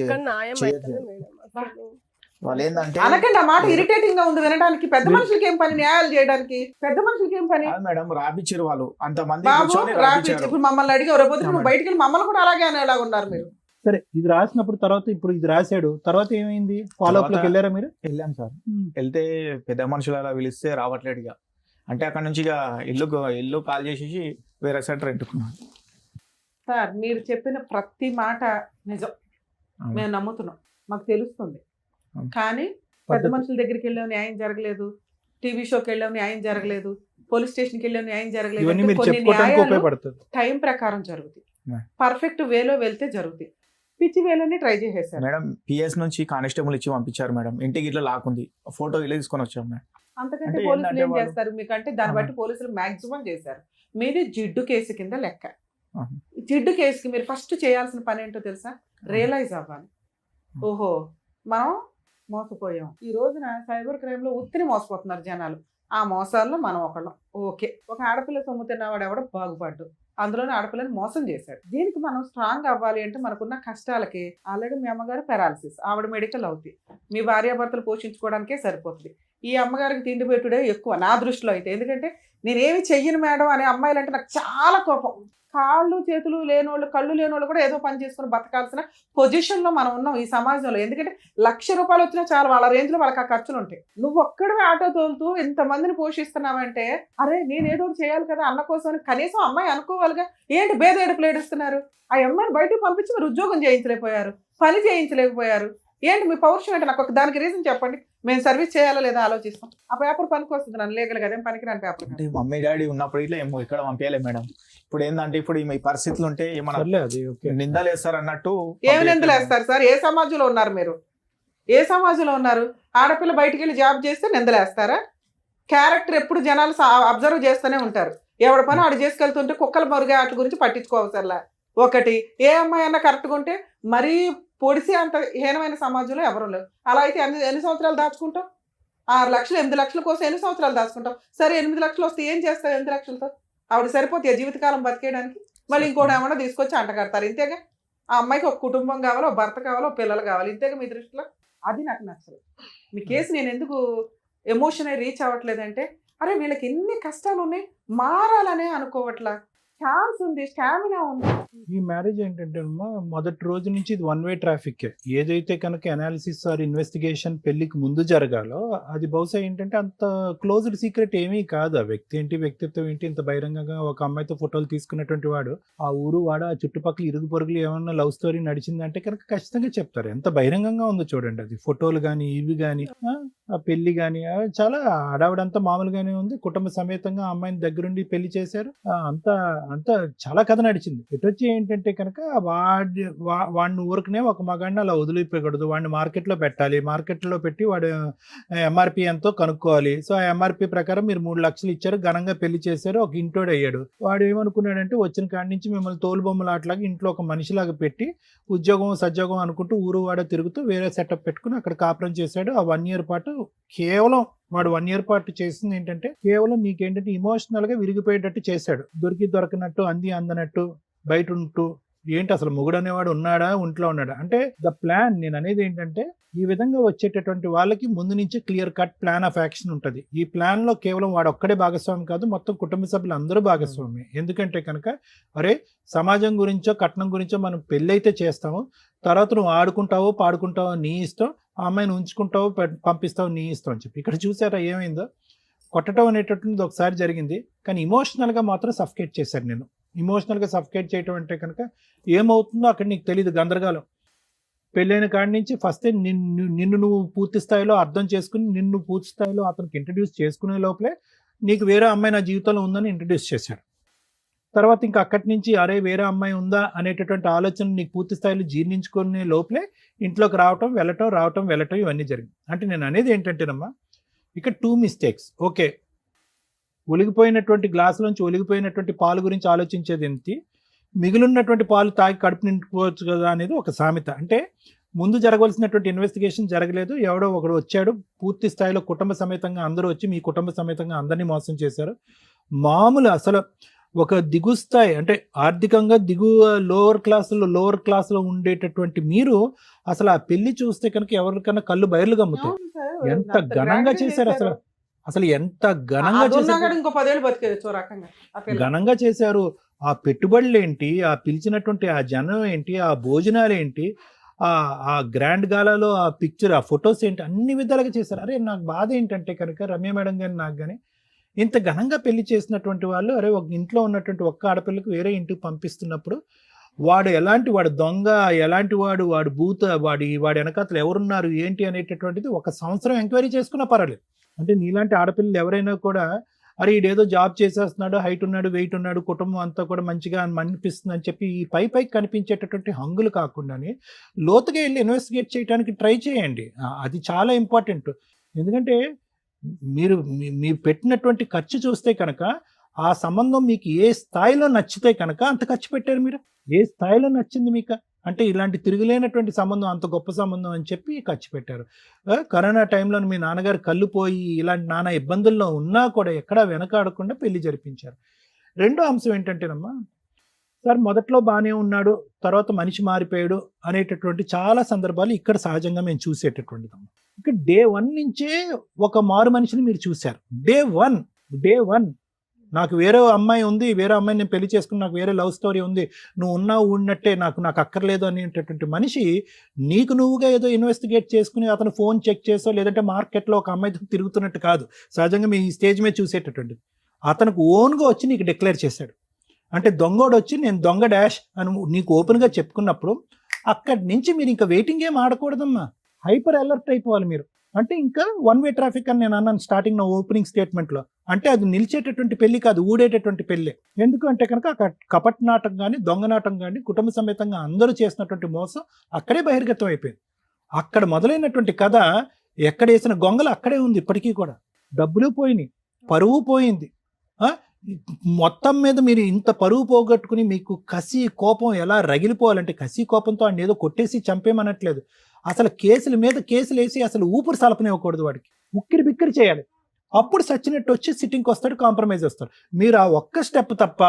వాళ్ళు ఏంటంటే అనకండి. ఆ మాట ఇరిటేటింగ్ గా ఉంది వినడానికి. పెద్ద మనుషులకి ఏం పని న్యాయాలు చేయడానికి? పెద్ద మనుషులకి ఏం పని మేడం? రాపిచ్చారు వాళ్ళు అంతమంది. ఇప్పుడు మమ్మల్ని అడిగి రేపు బయటికి వెళ్ళి మమ్మల్ని కూడా అలాగే అనేలా ఉన్నారు మీరు. సరే, ఇది రాసినప్పుడు తర్వాత ఇప్పుడు ఇది రాశాడు, తర్వాత ఏమైంది? ఫాలో అప్ లోకి వెళ్ళారా మీరు? వెళ్ళాం సార్. వెళ్తే పెద్ద మనుషులు అలా పిలిస్తే రావట్లేదు ఇక. అంటే అక్కడ నుంచి ఇక ఇల్లు కాల్ చేసేసి వేరే సైడ్ రెంటుకున్నాను. సార్ మీరు చెప్పిన ప్రతి మాట నిజం, మేము నమ్ముతున్నాం, మాకు తెలుస్తుంది. కానీ పెద్ద మనుషుల దగ్గరికి వెళ్ళాం న్యాయం జరగలేదు, టీవీ షోకి వెళ్ళాం న్యాయం జరగలేదు, పోలీస్ స్టేషన్కి వెళ్ళాం న్యాయం జరగలేదు. టైం ప్రకారం జరుగుతుంది, పర్ఫెక్ట్ వేలో వెళ్తే జరుగుతుంది. పిచ్చి వేలోనే ట్రై చేసేసారు మేడం. పిఎస్ నుంచి కానిస్టేబుల్ ఇచ్చి పంపించారు మేడం. ఇంటికి ఇట్లా లాక్కుంది, ఫోటో ఇలా తీసుకొని వచ్చాం మేడం. అంతకంటే పోలీసులు ఏం చేస్తారు మీకంటే? దాన్ని బట్టి పోలీసులు మాక్సిమం చేశారు. మీది జిడ్డు కేసు కింద లెక్క. జిడ్డు కేసుకి మీరు ఫస్ట్ చేయాల్సిన పని ఏంటో తెలుసా? రియలైజ్ అవ్వాలి. ఓహో మనం మోసపోయాం. ఈ రోజున సైబర్ క్రైమ్ లో ఉత్తిని మోసపోతున్నారు జనాలు. ఆ మోసాల్లో మనం ఒకళ్ళం. ఓకే, ఒక ఆడపిల్ల సొమ్ము తిన్నవాడు ఎవడో బాగుపడ్డు, అందులోనే ఆడపిల్లని మోసం చేశాడు. దీనికి మనం స్ట్రాంగ్ అవ్వాలి అంటే మనకున్న కష్టాలకి ఆల్రెడీ మీ అమ్మగారు పెరాలసిస్, ఆవిడ మెడికల్ అవుతాయి. మీ భార్యాభర్తలు పోషించుకోవడానికే సరిపోతుంది. ఈ అమ్మగారికి తిండి పెట్టుడే ఎక్కువ నా దృష్టిలో అయితే. ఎందుకంటే నేనేమి చెయ్యను మేడం అనే అమ్మాయిలు అంటే నాకు చాలా కోపం. కాళ్ళు చేతులు లేనోళ్ళు, కళ్ళు లేనోళ్ళు కూడా ఏదో పని చేసుకుని బతకాల్సిన పొజిషన్లో మనం ఉన్నాం ఈ సమాజంలో. ఎందుకంటే ₹1,00,000 వచ్చినా చాలా వాళ్ళ రేంజ్లో వాళ్ళకి ఆ ఖర్చులు ఉంటాయి. నువ్వు ఒక్కడే ఆటో తోలుతూ ఇంతమందిని పోషిస్తున్నావంటే అరే నేను ఏదో ఒకటి చేయాలి కదా అన్న కోసం కనీసం అమ్మాయి అనుకోవాలిగా. ఏంటి బేద ఏడుపులు ఏడుస్తున్నారు? ఆ అమ్మాయిని బయటకు పంపించి మీరు ఉద్యోగం చేయించలేకపోయారు, పని చేయించలేకపోయారు. ఏంటి మీ పౌరుషం అంటే నాకు ఒక దానికి రీజన్ చెప్పండి. మేము సర్వీస్ చేయాలా లేదా ఆలోచిస్తాం. ఆ పేపర్ పనికి వస్తుంది నన్ను లీగల్ గా, అదేం పనికి రాని పేపర్. అంటే మమ్మీ డాడీ ఉన్నప్పుడు ఇట్లా ఏమో ఇక్కడ పంపించలే మేడం. ఇప్పుడు ఏంటంటే ఇప్పుడు ఈ పరిస్థితులు ఉంటే ఏమన్నా నిందలు వేస్తారు అన్నట్టు. ఏమి నిందలు వేస్తారు సార్? ఏ సమాజంలో ఉన్నారు మీరు? ఏ సమాజంలో ఉన్నారు? ఆడపిల్ల బయటికి వెళ్ళి జాబ్ చేస్తే నిందలు వేస్తారా? క్యారెక్టర్ ఎప్పుడు జనాలు అబ్జర్వ్ చేస్తూనే ఉంటారు. ఎవడ పని ఆడు చేసుకెళ్తుంటే కుక్కల మరుగే వాటి గురించి పట్టించుకోవసరలా. ఒకటి ఏ అమ్మాయి అన్నా కరెక్ట్గా ఉంటే మరీ పొడిసి అంత హీనమైన సమాజంలో ఎవరు లేవు. అలా అయితే ఎన్ని సంవత్సరాలు దాచుకుంటాం? 6 లక్షలు 8 లక్షల కోసం ఎన్ని సంవత్సరాలు దాచుకుంటాం? సరే 8 లక్షలు వస్తే ఏం చేస్తారు 8 లక్షలతో? ఆవిడ సరిపోతే జీవితకాలం బతికేయడానికి మళ్ళీ ఇంకోటి ఏమన్నా తీసుకొచ్చి అంట కడతారు. ఇంతేగా ఆ అమ్మాయికి ఒక కుటుంబం కావాలో, భర్త కావాలో, పిల్లలు కావాలి. ఇంతేగా మీ దృష్టిలో? అది నాకు నచ్చదు. మీ కేసు నేను ఎందుకు ఎమోషన్ రీచ్ అవ్వట్లేదంటే అరే వీళ్ళకి ఎన్ని కష్టాలు ఉన్నాయి, మారాలనే అనుకోవట్లా. ఛాన్స్ ఉంది, స్టామినా ఉంది. ఈ మ్యారేజ్ ఏంటంటే మొదటి రోజు నుంచి ఇది 1 వే ట్రాఫిక్. ఏదైతే కనుక అనాలిసిస్ ఆర్ ఇన్వెస్టిగేషన్ పెళ్లికి ముందు జరగాలో అది బహుశా ఏంటంటే అంత క్లోజ్డ్ సీక్రెట్ ఏమీ కాదు. ఆ వ్యక్తి ఏంటి, వ్యక్తిత్వం ఏంటి, ఇంత బహిరంగంగా ఒక అమ్మాయితో ఫోటోలు తీసుకున్నటువంటి వాడు ఆ ఊరు వాడు ఆ చుట్టుపక్కల ఇరుగు పొరుగులు ఏమన్నా లవ్ స్టోరీ నడిచిందంటే కనుక ఖచ్చితంగా చెప్తారు. ఎంత బహిరంగంగా ఉందో చూడండి. అది ఫోటోలు కానీ ఇవి కానీ ఆ పెళ్లి కానీ చాలా హడావిడంతా మామూలుగానే ఉంది. కుటుంబ సమేతంగా అమ్మాయిని దగ్గరుండి పెళ్లి చేశారు. అంతా చాలా కథ నడిచింది. ఇటు వచ్చి ఏంటంటే కనుక వాడిని ఊరికనే ఒక మగాడిని అలా వదిలిపోయకూడదు. వాడిని మార్కెట్లో పెట్టాలి. మార్కెట్లో పెట్టి వాడు ఎంఆర్పి ఎంతో కనుక్కోవాలి. సో ఆ ఎంఆర్పి ప్రకారం మీరు 3 లక్షలు ఇచ్చారు, ఘనంగా పెళ్లి చేశారు, ఒక ఇంటోడు అయ్యాడు. వాడు ఏమనుకున్నాడంటే వచ్చిన కాడి నుంచి మిమ్మల్ని తోలుబొమ్మలాట్లాగా ఇంట్లో ఒక మనిషిలాగా పెట్టి ఉద్యోగం సద్యోగం అనుకుంటూ ఊరు వాడ తిరుగుతూ వేరే సెటప్ పెట్టుకుని అక్కడ కాపురం చేశాడు. ఆ 1 ఇయర్ పాటు కేవలం వాడు 1 ఇయర్ పాటు చేసింది ఏంటంటే కేవలం నీకేంటంటే ఇమోషనల్ గా విరిగిపోయేటట్టు చేశాడు. దొరికినట్టు అందనట్టు బయట ఉంటూ ఏంటి అసలు మొగుడు అనేవాడు ఉన్నాడా, ఒంట్లో ఉన్నాడా అంటే ద ప్లాన్. నేను అనేది ఏంటంటే ఈ విధంగా వచ్చేటటువంటి వాళ్ళకి ముందు నుంచే clear cut plan of action ఉంటుంది. ఈ ప్లాన్ లో కేవలం వాడు ఒక్కడే భాగస్వామి కాదు, మొత్తం కుటుంబ సభ్యులు అందరూ భాగస్వామి. ఎందుకంటే కనుక అరే సమాజం గురించో కట్నం గురించో మనం పెళ్ళైతే చేస్తాము, తర్వాత నువ్వు ఆడుకుంటావో పాడుకుంటావో నీ ఇష్టం, ఆ అమ్మాయిని ఉంచుకుంటావో పంపిస్తావు నీ ఇష్టం అని చెప్పి. ఇక్కడ చూసారా ఏమైందో? కొట్టడం అనేటటువంటిది ఒకసారి జరిగింది, కానీ ఇమోషనల్గా మాత్రం సఫికేట్ చేశారు. నేను ఇమోషనల్గా సఫికేట్ చేయటం అంటే కనుక ఏమవుతుందో అక్కడ నీకు తెలియదు, గందరగోళం. పెళ్ళైన కాడి నుంచి ఫస్ట్ నిన్ను నువ్వు పూర్తి స్థాయిలో అర్థం చేసుకుని నిన్ను పూర్తి స్థాయిలో అతనికి ఇంట్రడ్యూస్ చేసుకునే లోపలే నీకు వేరే అమ్మాయి నా జీవితంలో ఉందని ఇంట్రడ్యూస్ చేశాడు. తర్వాత ఇంకా అక్కడి నుంచి అరే వేరే అమ్మాయి ఉందా అనేటటువంటి ఆలోచన నీకు పూర్తి స్థాయిలో జీర్ణించుకునే లోపలే ఇంట్లోకి రావటం వెళ్ళటం ఇవన్నీ జరిగింది. అంటే నేను అనేది ఏంటంటేనమ్మా ఇక్కడ 2 మిస్టేక్స్. ఓకే, ఒలిగిపోయినటువంటి గ్లాసులోంచి ఒలిగిపోయినటువంటి పాలు గురించి ఆలోచించేది ఏంటి, మిగిలినటువంటి పాలు తాగి కడుపు నింపుకోవచ్చు కదా అనేది ఒక సామెత. అంటే ముందు జరగవలసినటువంటి ఇన్వెస్టిగేషన్ జరగలేదు, ఎవడో ఒకడు వచ్చాడు, పూర్తి స్థాయిలో కుటుంబ సమేతంగా అందరూ వచ్చి మీ కుటుంబ సమేతంగా అందరినీ మోసం చేశారు. మామూలు అసలు ఒక దిగు స్థాయి అంటే ఆర్థికంగా లోవర్ క్లాస్లో ఉండేటటువంటి మీరు అసలు ఆ పెళ్లి చూస్తే కనుక ఎవరికైనా కళ్ళు బయర్లు గమ్ముతాయి. ఎంత ఘనంగా చేశారు అసలు ఎంత ఘనంగా చేశారు. ఆ పెట్టుబడులు ఏంటి, ఆ పిలిచినటువంటి ఆ జనం ఏంటి, ఆ భోజనాలు ఏంటి, ఆ గ్రాండ్ గాలాలో ఆ పిక్చర్, ఆ ఫొటోస్ ఏంటి, అన్ని విధాలుగా చేశారు. అరే నాకు బాధ ఏంటంటే కనుక రమ్య మేడం కానీ నాకు కానీ ఇంత ఘనంగా పెళ్లి చేసినటువంటి వాళ్ళు అరే ఒక ఇంట్లో ఉన్నటువంటి ఒక్క ఆడపిల్లకు వేరే ఇంటికి పంపిస్తున్నప్పుడు వాడు దొంగ, ఎలాంటి వాడు భూత, వాడి వెనకాతలు ఎవరున్నారు ఏంటి అనేటటువంటిది 1 సంవత్సరం ఎంక్వైరీ చేసుకున్నా పర్వాలేదు. అంటే నీలాంటి ఆడపిల్లలు ఎవరైనా కూడా అరే ఈడేదో జాబ్ చేసేస్తున్నాడు, హైట్ ఉన్నాడు, వెయిట్ ఉన్నాడు, కుటుంబం అంతా కూడా మంచిగా అనిపిస్తుంది అని చెప్పి ఈ పైకి కనిపించేటటువంటి హంగులు కాకుండానే లోతుగా వెళ్ళి ఇన్వెస్టిగేట్ చేయడానికి ట్రై చేయండి. అది చాలా ఇంపార్టెంట్. ఎందుకంటే మీరు పెట్టినటువంటి ఖర్చు చూస్తే కనుక ఆ సంబంధం మీకు ఏ స్థాయిలో నచ్చితే కనుక అంత ఖర్చు పెట్టారు. మీరు ఏ స్థాయిలో నచ్చింది మీకు అంటే ఇలాంటి తిరుగులేనటువంటి సంబంధం, అంత గొప్ప సంబంధం అని చెప్పి ఖర్చు పెట్టారు. కరోనా టైంలో మీ నాన్నగారు కళ్ళు పోయి ఇలాంటి నానా ఇబ్బందుల్లో ఉన్నా కూడా ఎక్కడా వెనకాడకుండా పెళ్లి జరిపించారు. రెండో అంశం ఏంటంటేనమ్మా సార్ మొదట్లో బాగానే ఉన్నాడు, తర్వాత మనిషి మారిపోయాడు అనేటటువంటి చాలా సందర్భాలు ఇక్కడ సహజంగా మేము చూసేటటువంటిది. ఇక్కడ డే 1 నుంచే ఒక మారు మనిషిని మీరు చూశారు. డే వన్ నాకు వేరే అమ్మాయి ఉంది, వేరే అమ్మాయిని నేను పెళ్లి చేసుకుని నాకు వేరే లవ్ స్టోరీ ఉంది, నువ్వు ఉన్నావు ఉన్నట్టే, నాకు అక్కర్లేదు అనేటటువంటి మనిషి నీకు నువ్వుగా ఏదో ఇన్వెస్టిగేట్ చేసుకుని అతను ఫోన్ చెక్ చేసో లేదంటే మార్కెట్లో ఒక అమ్మాయితో తిరుగుతున్నట్టు కాదు సహజంగా మీ స్టేజ్ మీద చూసేటటువంటిది. అతనికి ఓన్గా వచ్చి నీకు డిక్లేర్ చేశాడు. అంటే దొంగోడు వచ్చి నేను దొంగ డాష్ అని నీకు ఓపెన్గా చెప్పుకున్నప్పుడు అక్కడి నుంచి మీరు ఇంకా వెయిటింగ్ ఏం ఆడకూడదమ్మా, హైపర్ అలర్ట్ అయిపోవాలి మీరు. అంటే ఇంకా 1 వే ట్రాఫిక్ అని నేను అన్నాను స్టార్టింగ్ నా ఓపెనింగ్ స్టేట్మెంట్లో. అంటే అది నిలిచేటటువంటి పెళ్లి కాదు, ఊడేటటువంటి పెళ్ళి. ఎందుకు అంటే కనుక కపట్ నాటకం కానీ దొంగ నాటకం కానీ కుటుంబ సమేతంగా అందరూ చేసినటువంటి మోసం అక్కడే బహిర్గతం అయిపోయింది. అక్కడ మొదలైనటువంటి కథ ఎక్కడ వేసిన గొంగలు అక్కడే ఉంది ఇప్పటికీ కూడా. డబ్బులు పోయినాయి, పరువు పోయింది. మొత్తం మీద మీరు ఇంత పరువు పోగొట్టుకుని మీకు కసి కోపం ఎలా రగిలిపోవాలంటే, కసి కోపంతో ఆయన ఏదో కొట్టేసి చంపేమనట్లేదు, అసలు కేసుల మీద కేసులు వేసి అసలు ఊపిరి సలపనివ్వకూడదు, వాడికి ఉక్కిరి బిక్కిరి చేయాలి. అప్పుడు సచ్చినట్టు వచ్చి సిట్టింగ్కి వస్తాడు, కాంప్రమైజ్ వస్తాడు. మీరు ఆ ఒక్క స్టెప్ తప్ప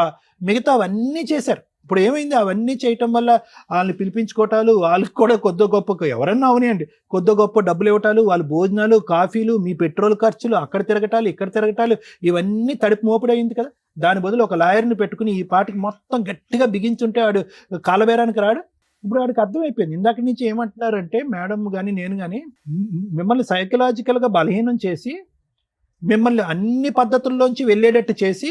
మిగతా అవన్నీ చేశారు. ఇప్పుడు ఏమైంది, అవన్నీ చేయటం వల్ల వాళ్ళని పిలిపించుకోవటాలు, వాళ్ళకి కూడా కొద్ది గొప్ప ఎవరన్నా అవనియండి కొద్ది గొప్ప డబ్బులు ఇవ్వటాలు, వాళ్ళ భోజనాలు కాఫీలు, మీ పెట్రోల్ ఖర్చులు, అక్కడ తిరగటాలు ఇక్కడ తిరగటాలు, ఇవన్నీ తడిపి మోపుడయింది కదా. దాని బదులు ఒక లాయర్ని పెట్టుకుని ఈ పాటికి మొత్తం గట్టిగా బిగించుంటే వాడు కాలబేరానికి రాడు. ఇప్పుడు వాడికి అర్థమైపోయింది. ఇందాక నుంచి ఏమంటున్నారంటే మేడం కానీ నేను కానీ మిమ్మల్ని సైకలాజికల్గా బలహీనం చేసి మిమ్మల్ని అన్ని పద్ధతుల్లోంచి వెళ్ళేటట్టు చేసి,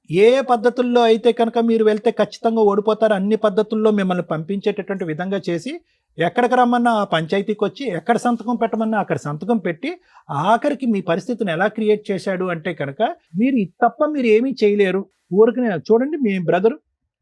ఏ పద్ధతుల్లో అయితే కనుక మీరు వెళ్తే ఖచ్చితంగా ఓడిపోతారు అన్ని పద్ధతుల్లో మిమ్మల్ని పంపించేటటువంటి విధంగా చేసి, ఎక్కడికి రమ్మన్నా ఆ పంచాయతీకి వచ్చి, ఎక్కడ సంతకం పెట్టమన్నా అక్కడ సంతకం పెట్టి, ఆఖరికి మీ పరిస్థితిని ఎలా క్రియేట్ చేశాడు అంటే కనుక మీరు ఇది తప్ప మీరు ఏమీ చేయలేరు. ఊరికనే చూడండి మీ బ్రదరు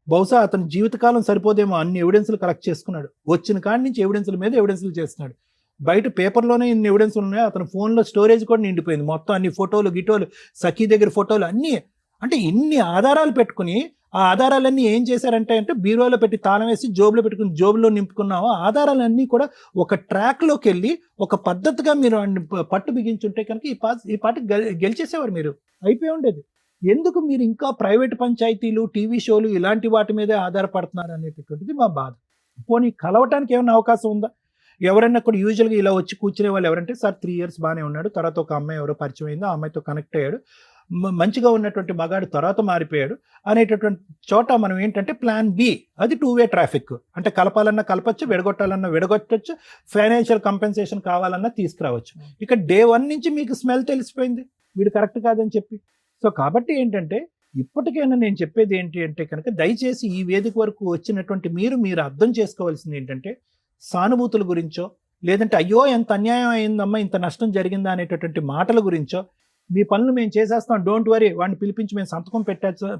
బహుశా అతని జీవితకాలం సరిపోదేమో అన్ని ఎవిడెన్స్లు కలెక్ట్ చేసుకున్నాడు. వచ్చిన కాడి నుంచి ఎవిడెన్స్ల మీద ఎవిడెన్స్లు చేస్తున్నాడు. బయట పేపర్లోనే ఇన్ని ఎవిడెన్స్లు ఉన్నాయి, అతని ఫోన్లో స్టోరేజ్ కూడా నిండిపోయింది మొత్తం, అన్ని ఫోటోలు గిటోలు, సఖీ దగ్గర ఫోటోలు అన్నీ. అంటే ఇన్ని ఆధారాలు పెట్టుకుని ఆ ఆధారాలన్నీ ఏం చేశారంటే బీరోలో పెట్టి తాళం వేసి జోబులో పెట్టుకుని జోబులో నింపుకున్నాము. ఆధారాలన్నీ కూడా ఒక ట్రాక్లోకి వెళ్ళి ఒక పద్ధతిగా మీరు పట్టు బిగించుంటే కనుక ఈ పార్టీ గెలిచేసేవారు, మీరు అయిపోయి ఉండేది. ఎందుకు మీరు ఇంకా ప్రైవేట్ పంచాయతీలు, టీవీ షోలు ఇలాంటి వాటి మీదే ఆధారపడుతున్నారు అనేటటువంటిది మా బాధ. పోనీ కలవటానికి ఏమైనా అవకాశం ఉందా? ఎవరైనా కూడా యూజువల్గా ఇలా వచ్చి కూర్చునే వాళ్ళు ఎవరంటే, సార్ 3 years బాగానే ఉన్నాడు, తర్వాత ఒక అమ్మాయి ఎవరో పరిచయం అయిందో, ఆ అమ్మాయితో కనెక్ట్ అయ్యాడు, మంచిగా ఉన్నటువంటి మగాడు తర్వాత మారిపోయాడు అనేటటువంటి చోట మనం ఏంటంటే ప్లాన్ బి, అది 2 వే ట్రాఫిక్. అంటే కలపాలన్నా కలపచ్చు, విడగొట్టాలన్నా విడగొట్టచ్చు, ఫైనాన్షియల్ కంపెన్సేషన్ కావాలన్నా తీసుకురావచ్చు. ఇక డే 1 నుంచి మీకు స్మెల్ తెలిసిపోయింది వీడు కరెక్ట్ కాదని చెప్పి. సో కాబట్టి ఏంటంటే ఇప్పటికైనా నేను చెప్పేది ఏంటి అంటే కనుక, దయచేసి ఈ వేదిక వరకు వచ్చినటువంటి మీరు అర్థం చేసుకోవాల్సింది ఏంటంటే, సానుభూతుల గురించో లేదంటే అయ్యో ఎంత అన్యాయం అయిందమ్మా, ఇంత నష్టం జరిగిందా అనేటటువంటి మాటల గురించో, మీ పనులు మేము చేసేస్తాం, డోంట్ వరీ, వాడిని పిలిపించి మేము సంతకం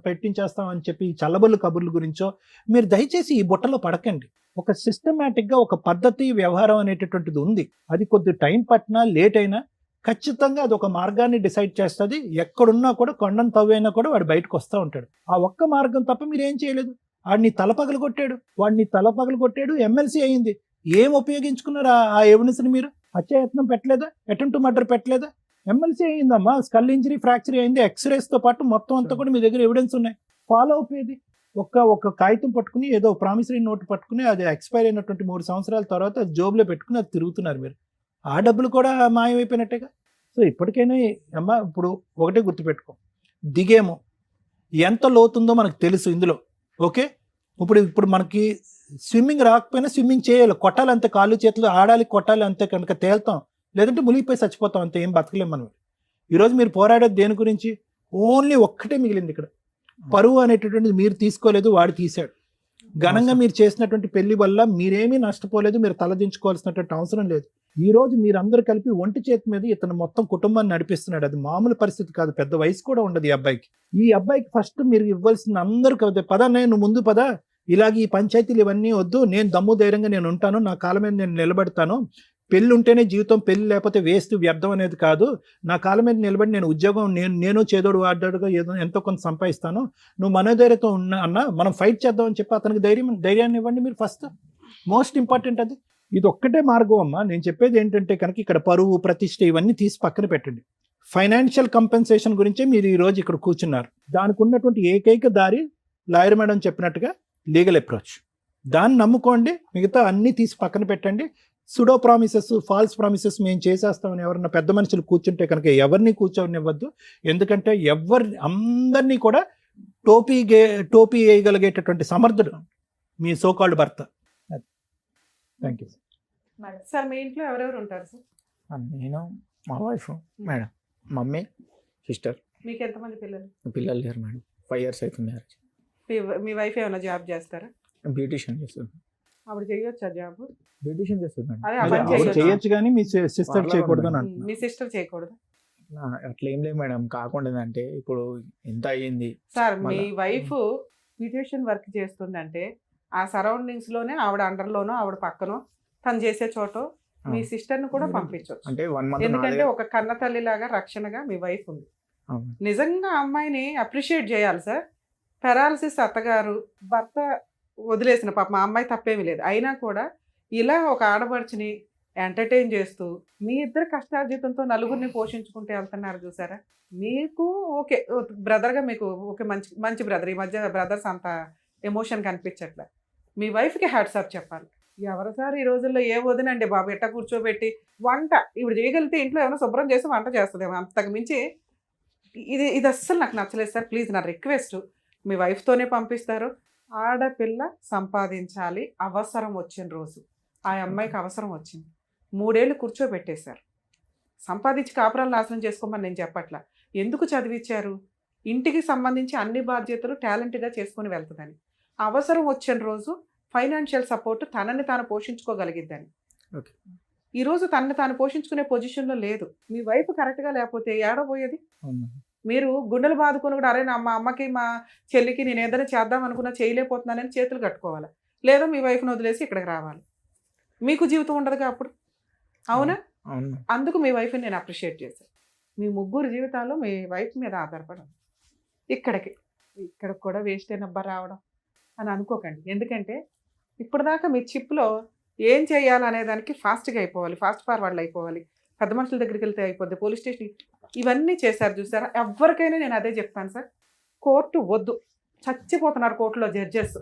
పెట్టించేస్తాం అని చెప్పి చల్లబొల్లు కబుర్ల గురించో మీరు దయచేసి ఈ బుట్టలో పడకండి. ఒక సిస్టమేటిక్గా ఒక పద్ధతి వ్యవహారం అనేటటువంటిది ఉంది. అది కొద్ది టైం పట్టినా లేట్ అయినా ఖచ్చితంగా అది ఒక మార్గాన్ని డిసైడ్ చేస్తుంది. ఎక్కడున్నా కూడా కొండను తవ్వైనా కూడా వాడు బయటకు వస్తూ ఉంటాడు. ఆ ఒక్క మార్గం తప్ప మీరు ఏం చేయలేదు. వాడిని తలపగలు కొట్టాడు, ఎమ్మెల్సీ అయింది. ఏం ఉపయోగించుకున్నారు ఆ ఎవిడెన్స్ని? మీరు హత్యాయత్నం పెట్టలేదా, అటెంప్ట్ టు మర్డర్ పెట్టలేదా? ఎమ్మెల్సీ అయిందమ్మా, స్కల్ ఇంజరీ, ఫ్రాక్చర్ అయింది, ఎక్స్రేస్తో పాటు మొత్తం అంతా కూడా మీ దగ్గర ఎవిడెన్స్ ఉన్నాయి. ఫాలో అప్ ఏది? ఒక కాగితం పట్టుకుని, ఏదో ప్రామిసరీ నోట్ పట్టుకుని, అది ఎక్స్పైర్ అయినటువంటి 3 సంవత్సరాల తర్వాత జోబులో పెట్టుకుని అది తిరుగుతున్నారు మీరు. ఆ డబ్బులు కూడా మాయమైపోయినట్టేగా. సో ఇప్పటికైనా అమ్మ ఇప్పుడు ఒకటే గుర్తుపెట్టుకో, దిగేమో ఎంత లోతుందో మనకు తెలుసు ఇందులో. ఓకే, ఇప్పుడు మనకి స్విమ్మింగ్ రాకపోయినా స్విమ్మింగ్ చేయాలి, కొట్టాలి అంతే, కాళ్ళు చేతులు ఆడాలి, కొట్టాలి అంతే, కనుక తేల్తాం, లేదంటే మునిగిపోయి చచ్చిపోతాం అంతే, ఏం బతకలేం మనం. ఈరోజు మీరు పోరాడేది దేని గురించి? ఓన్లీ ఒక్కటే మిగిలింది ఇక్కడ, పరువు అనేటటువంటిది మీరు తీసుకోలేదు, వాడు తీశాడు. ఘనంగా మీరు చేసినటువంటి పెళ్లి వల్ల మీరేమీ నష్టపోలేదు, మీరు తలదించుకోవాల్సినటువంటి అవసరం లేదు. ఈ రోజు మీరందరూ కలిపి ఒంటి చేతి మీద ఇతను మొత్తం కుటుంబాన్ని నడిపిస్తున్నాడు. అది మామూలు పరిస్థితి కాదు, పెద్ద వయసు కూడా ఉండదు ఈ అబ్బాయికి ఫస్ట్ మీరు ఇవ్వాల్సిన అందరూ పద, నేను ముందు పద, ఇలాగ ఈ పంచాయతీలు ఇవన్నీ వద్దు, నేను దమ్ము ధైర్యంగా నేను ఉంటాను, నా కాళ్ళ మీద నేను నిలబడతాను, పెళ్ళి ఉంటేనే జీవితం, పెళ్ళి లేకపోతే వేస్ట్, వ్యర్థం అనేది కాదు, నా కాళ్ళ మీద నిలబడి నేను ఉద్యోగం, నేను చేదోడు వాడ్డాడుగా ఏదో ఎంతో కొంత సంపాదిస్తాను, నువ్వు మనోధైర్యంతో ఉన్నా అన్న, మనం ఫైట్ చేద్దాం అని చెప్పి అతనికి ధైర్యాన్ని ఇవ్వండి మీరు ఫస్ట్. మోస్ట్ ఇంపార్టెంట్ అది. ఇది ఒక్కటే మార్గం అమ్మా. నేను చెప్పేది ఏంటంటే కనుక, ఇక్కడ పరువు, ప్రతిష్ట ఇవన్నీ తీసి పక్కన పెట్టండి. ఫైనాన్షియల్ కంపెన్సేషన్ గురించే మీరు ఈ రోజు ఇక్కడ కూర్చున్నారు. దానికి ఉన్నటువంటి ఏకైక దారి లాయర్ మేడం చెప్పినట్టుగా లీగల్ అప్రోచ్, దాన్ని నమ్ముకోండి. మిగతా అన్ని తీసి పక్కన పెట్టండి. సుడో ప్రామిసెస్, ఫాల్స్ ప్రామిసెస్ మేము చేసేస్తామని ఎవరన్నా పెద్ద మనుషులు కూర్చుంటే కనుక ఎవరిని కూర్చోనివ్వద్దు. ఎందుకంటే అందరినీ కూడా టోపీ వేయగలిగేటటువంటి సమర్థుడు మీ సోకాల్డ్ భర్త. Thank you sir. మీ ఇంట్లో ఎవరెవరు ఉంటారు సార్? నేను, మా వైఫ్ మేడం, మమ్మీ, సిస్టర్. మీకు ఎంతమంది పిల్లలు? పిల్లలు లేరు మేడం. 5 years అవుతుంది మ్యారేజ్. మీ వైఫ్ ఏమైనా జాబ్ చేస్తారా? బ్యూటిషియన్ చేస్తుంది. అప్పుడు చేయొచ్చా జాబ్? బ్యూటిషియన్ చేస్తుంది మేడం. అదే ఆ పని చేయొచ్చా? చేయొచ్చు కానీ మీ సిస్టర్ చేయకూడదు అని అంటున్నా. మీ సిస్టర్ చేయకూడదు? అట్లా ఏం లేదు మేడం. కాకుండా అంటే ఇప్పుడు ఎంత అయ్యింది సార్, మీ వైఫ్ బ్యూటిషియన్ వర్క్ చేస్తుందంటే ఆ సరౌండింగ్స్ లోనే ఆవిడ అండర్లోనో ఆవిడ పక్కనో తను చేసే చోట మీ సిస్టర్ ని కూడా పంపించవచ్చు. అంటే 1 month ఎందుకంటే ఒక కన్న తల్లి లాగా రక్షణగా మీ వైఫ్ ఉంది. నిజంగా అమ్మాయిని అప్రిషియేట్ చేయాలి సార్. పెరాలసిస్ అత్తగారు, భర్త వదిలేసిన పాప, మా అమ్మాయి తప్పేమీ లేదు, అయినా కూడా ఇలా ఒక ఆడపడుచుని ఎంటర్టైన్ చేస్తూ మీ ఇద్దరు కష్టార్జితంతో నలుగురిని పోషించుకుంటూ వెళ్తున్నారు చూసారా. మీకు ఓకే బ్రదర్గా మీకు ఓకే, మంచి మంచి బ్రదర్. ఈ మధ్య బ్రదర్స్ అంత ఎమోషన్ కనిపించట్లే. మీ వైఫ్కి హ్యాట్స్ ఆఫ్ చెప్పాలి. ఎవరు సార్ ఈ రోజుల్లో ఏ వదినండి బాబు ఎట్ట కూర్చోబెట్టి వంట ఇప్పుడు చేయగలిగితే ఇంట్లో ఏమైనా శుభ్రం చేసి వంట చేస్తుందేమో, అంతకు మించి ఇది అస్సలు నాకు నచ్చలేదు సార్. ప్లీజ్ నా రిక్వెస్ట్, మీ వైఫ్తోనే పంపిస్తారు. ఆడపిల్ల సంపాదించాలి, అవసరం వచ్చిన రోజు. ఆ అమ్మాయికి అవసరం వచ్చింది, 3 ఏళ్ళు కూర్చోబెట్టేశారు. సంపాదించి కాపురాలు నాశనం చేసుకోమని నేను చెప్పట్లా. ఎందుకు చదివించారు? ఇంటికి సంబంధించి అన్ని బాధ్యతలు టాలెంట్గా చేసుకొని వెళ్తుందని. అవసరం వచ్చిన రోజు ఫైనాన్షియల్ సపోర్ట్, తనని తాను పోషించుకోగలిగిద్దని. ఓకే, ఈరోజు తనని తాను పోషించుకునే పొజిషన్లో లేదు. మీ వైఫ్ కరెక్ట్గా లేకపోతే ఏడబోయేది? మీరు గుండెలు బాదుకొని కూడా అరే మా అమ్మకి మా చెల్లికి నేను ఏదైనా చేద్దాం అనుకున్నా చేయలేకపోతున్నానని చేతులు కట్టుకోవాలి, లేదా మీ వైఫ్ని వదిలేసి ఇక్కడికి రావాలి. మీకు జీవితం ఉండదుగా అప్పుడు, అవునా? అందుకు మీ వైఫ్ని నేను అప్రిషియేట్ చేశాను. మీ ముగ్గురు జీవితాలు మీ వైఫ్ మీద ఆధారపడదు. ఇక్కడికి కూడా వేస్ట్ అయినబ్బా రావడం అని అనుకోకండి. ఎందుకంటే ఇప్పటిదాకా మీ చిప్లో ఏం చేయాలనే దానికి ఫాస్ట్గా అయిపోవాలి, ఫాస్ట్ ఫార్వర్డ్లు అయిపోవాలి, పెద్ద మనుషుల దగ్గరికి వెళ్తే అయిపోద్ది, పోలీస్ స్టేషన్, ఇవన్నీ చేశారు చూసారా. ఎవరికైనా నేను అదే చెప్తాను సార్, కోర్టు వద్దు. చచ్చిపోతున్నారు కోర్టులో జడ్జెస్.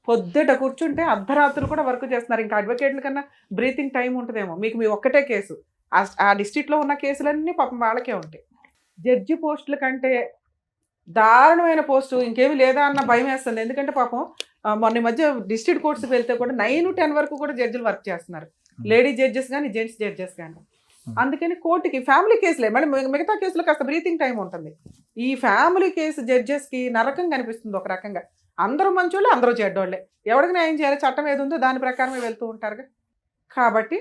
పొద్దుట కూర్చుంటే అర్ధరాత్రులు కూడా వర్క్ చేస్తున్నారు. ఇంకా అడ్వకేట్ల కన్నా బ్రీతింగ్ టైం ఉంటుందేమో. మీకు మీ ఒక్కటే కేసు, ఆ డిస్ట్రిక్ట్లో ఉన్న కేసులన్నీ పాపం వాళ్ళకే ఉంటాయి. జడ్జి పోస్టుల కంటే దారుణమైన పోస్టు ఇంకేమీ లేదా అన్న భయం వేస్తుంది. ఎందుకంటే పాపం మొన్న మధ్య డిస్ట్రిక్ట్ కోర్ట్స్కి వెళ్తే కూడా 9 to 10 వరకు కూడా జడ్జిలు వర్క్ చేస్తున్నారు, లేడీ జడ్జెస్ కానీ జెంట్స్ జడ్జెస్ కానీ. అందుకని కోర్టుకి ఫ్యామిలీ కేసులే, మళ్ళీ మిగతా కేసులో కాస్త బ్రీతింగ్ టైం ఉంటుంది. ఈ ఫ్యామిలీ కేసు జడ్జెస్కి నరకం కనిపిస్తుంది ఒక రకంగా. అందరూ మంచోళ్ళే, అందరూ చెడ్డోళ్ళే, ఎవరికి న్యాయం చేయాలి, చట్టం ఏది ఉందో దాని ప్రకారమే వెళ్తూ ఉంటారుగా. కాబట్టి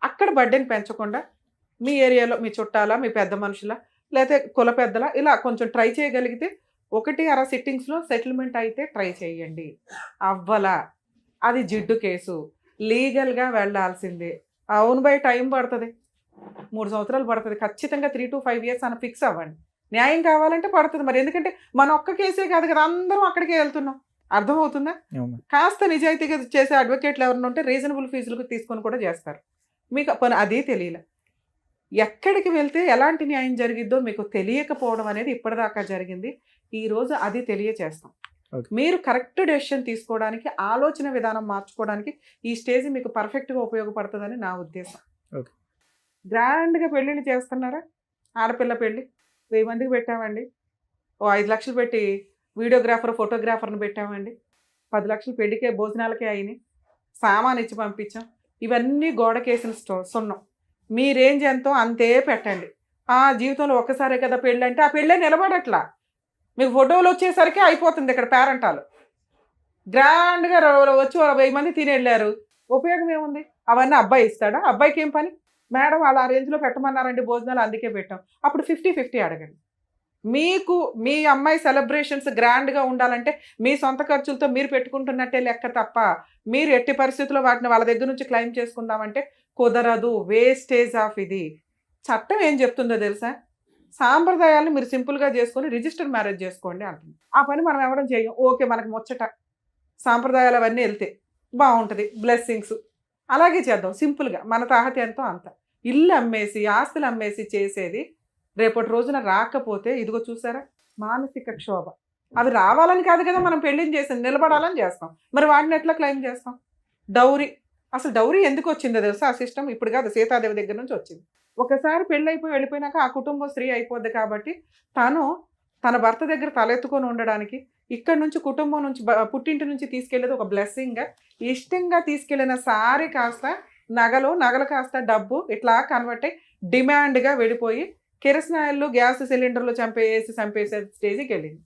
అక్కడ బర్డెన్ పెంచకుండా మీ ఏరియాలో మీ చుట్టాల, మీ పెద్ద మనుషుల, లేకపోతే కుల పెద్దల ఇలా కొంచెం ట్రై చేయగలిగితే 1-6 సిట్టింగ్స్లో సెటిల్మెంట్ అయితే ట్రై చేయండి. అవ్వలా అది జిడ్డు కేసు, లీగల్గా వెళ్ళాల్సిందే. అవును బై టైం పడుతుంది, 3 సంవత్సరాలు పడుతుంది ఖచ్చితంగా. 3 to 5 years అని ఫిక్స్ అవ్వండి. న్యాయం కావాలంటే పడుతుంది మరి. ఎందుకంటే మన ఒక్క కేసే కాదు కదా, అందరం అక్కడికే వెళ్తున్నాం. అర్థమవుతుందా? కాస్త నిజాయితీగా చేసే అడ్వకేట్లు ఎవరైనా ఉంటే రీజనబుల్ ఫీజులకు తీసుకొని కూడా చేస్తారు. మీకు పని అదే తెలియలే. ఎక్కడికి వెళ్తే ఎలాంటి న్యాయం జరిగిద్దో మీకు తెలియకపోవడం అనేది ఇప్పటిదాకా జరిగింది. ఈరోజు అది తెలియచేస్తాం. మీరు కరెక్ట్ డెసిషన్ తీసుకోవడానికి, ఆలోచన విధానం మార్చుకోవడానికి ఈ స్టేజ్ మీకు పర్ఫెక్ట్గా ఉపయోగపడుతుందని నా ఉద్దేశం. గ్రాండ్గా పెళ్ళిళ్ళు చేస్తున్నారా? ఆడపిల్ల పెళ్ళి 1000 మందికి పెట్టామండి, 5 లక్షలు పెట్టి వీడియోగ్రాఫర్ ఫోటోగ్రాఫర్ని పెట్టామండి, 10 లక్షలు పెళ్ళికే భోజనాలకే అయినాయి, సామాన్ ఇచ్చి పంపించాం. ఇవన్నీ గోడకేసిన సున్నం. మీ రేంజ్ ఎంతో అంతే పెట్టండి. జీవితంలో ఒక్కసారే కదా పెళ్ళి అంటే ఆ పెళ్ళే నిలబడట్లా. మీకు ఫోటోలు వచ్చేసరికి అయిపోతుంది ఇక్కడ పేరెంటాలు. గ్రాండ్గా వచ్చి 1000 మంది తినేళ్ళారు, ఉపయోగం ఏముంది? అవన్నీ అబ్బాయి ఇస్తాడా? అబ్బాయికి ఏం పని? మేడం వాళ్ళు ఆ రేంజ్లో పెట్టమన్నారండి భోజనాలు, అందుకే పెట్టాం. అప్పుడు 50-50 అడగండి. మీకు మీ అమ్మాయి సెలబ్రేషన్స్ గ్రాండ్గా ఉండాలంటే మీ సొంత ఖర్చులతో మీరు పెట్టుకుంటున్నట్టే లెక్క తప్ప మీరు ఎట్టి పరిస్థితుల్లో వాటిని వాళ్ళ దగ్గర నుంచి క్లెయిమ్ చేసుకుందామంటే కుదరదు. వేస్టేజ్ ఆఫ్ ఇది. చట్టం ఏం చెప్తుందో తెలుసా? సాంప్రదాయాలను మీరు సింపుల్గా చేసుకొని రిజిస్టర్ మ్యారేజ్ చేసుకోండి అంటుంది. ఆ పని మనం ఎవడం చేయం. ఓకే, మనకు ముచ్చట సాంప్రదాయాలు అవన్నీ వెళ్తే బాగుంటుంది, బ్లెస్సింగ్స్ అలాగే చేద్దాం సింపుల్గా. మన తాహతి ఎంతో అంత. ఇల్లు అమ్మేసి ఆస్తులు అమ్మేసి చేసేది రేపటి రోజున రాకపోతే ఇదిగో చూసారా మానసిక క్షోభ. అవి రావాలని కాదు కదా మనం పెళ్లిని చేసాం, నిలబడాలని చేస్తాం. మరి వాటిని ఎట్లా క్లెయిమ్ చేస్తాం? డౌరీ, అసలు డౌరీ ఎందుకు వచ్చిందో తెలుసా? ఆ సిస్టమ్ ఇప్పుడు కాదు, సీతాదేవి దగ్గర నుంచి వచ్చింది. ఒకసారి పెళ్ళి అయిపోయి వెళ్ళిపోయినాక ఆ కుటుంబం స్త్రీ అయిపోద్ది కాబట్టి తను తన భర్త దగ్గర తలెత్తుకొని ఉండడానికి ఇక్కడ నుంచి కుటుంబం నుంచి పుట్టింటి నుంచి తీసుకెళ్లేది ఒక బ్లెస్సింగ్గా, ఇష్టంగా తీసుకెళ్లిన సారీ కాస్త నగలు కాస్త డబ్బు ఇట్లా కన్వర్ట్ అయ్యి డిమాండ్గా వెళ్ళిపోయి కిరసనాయిలు గ్యాస్ సిలిండర్లు చంపేసే స్టేజ్కి వెళ్ళింది.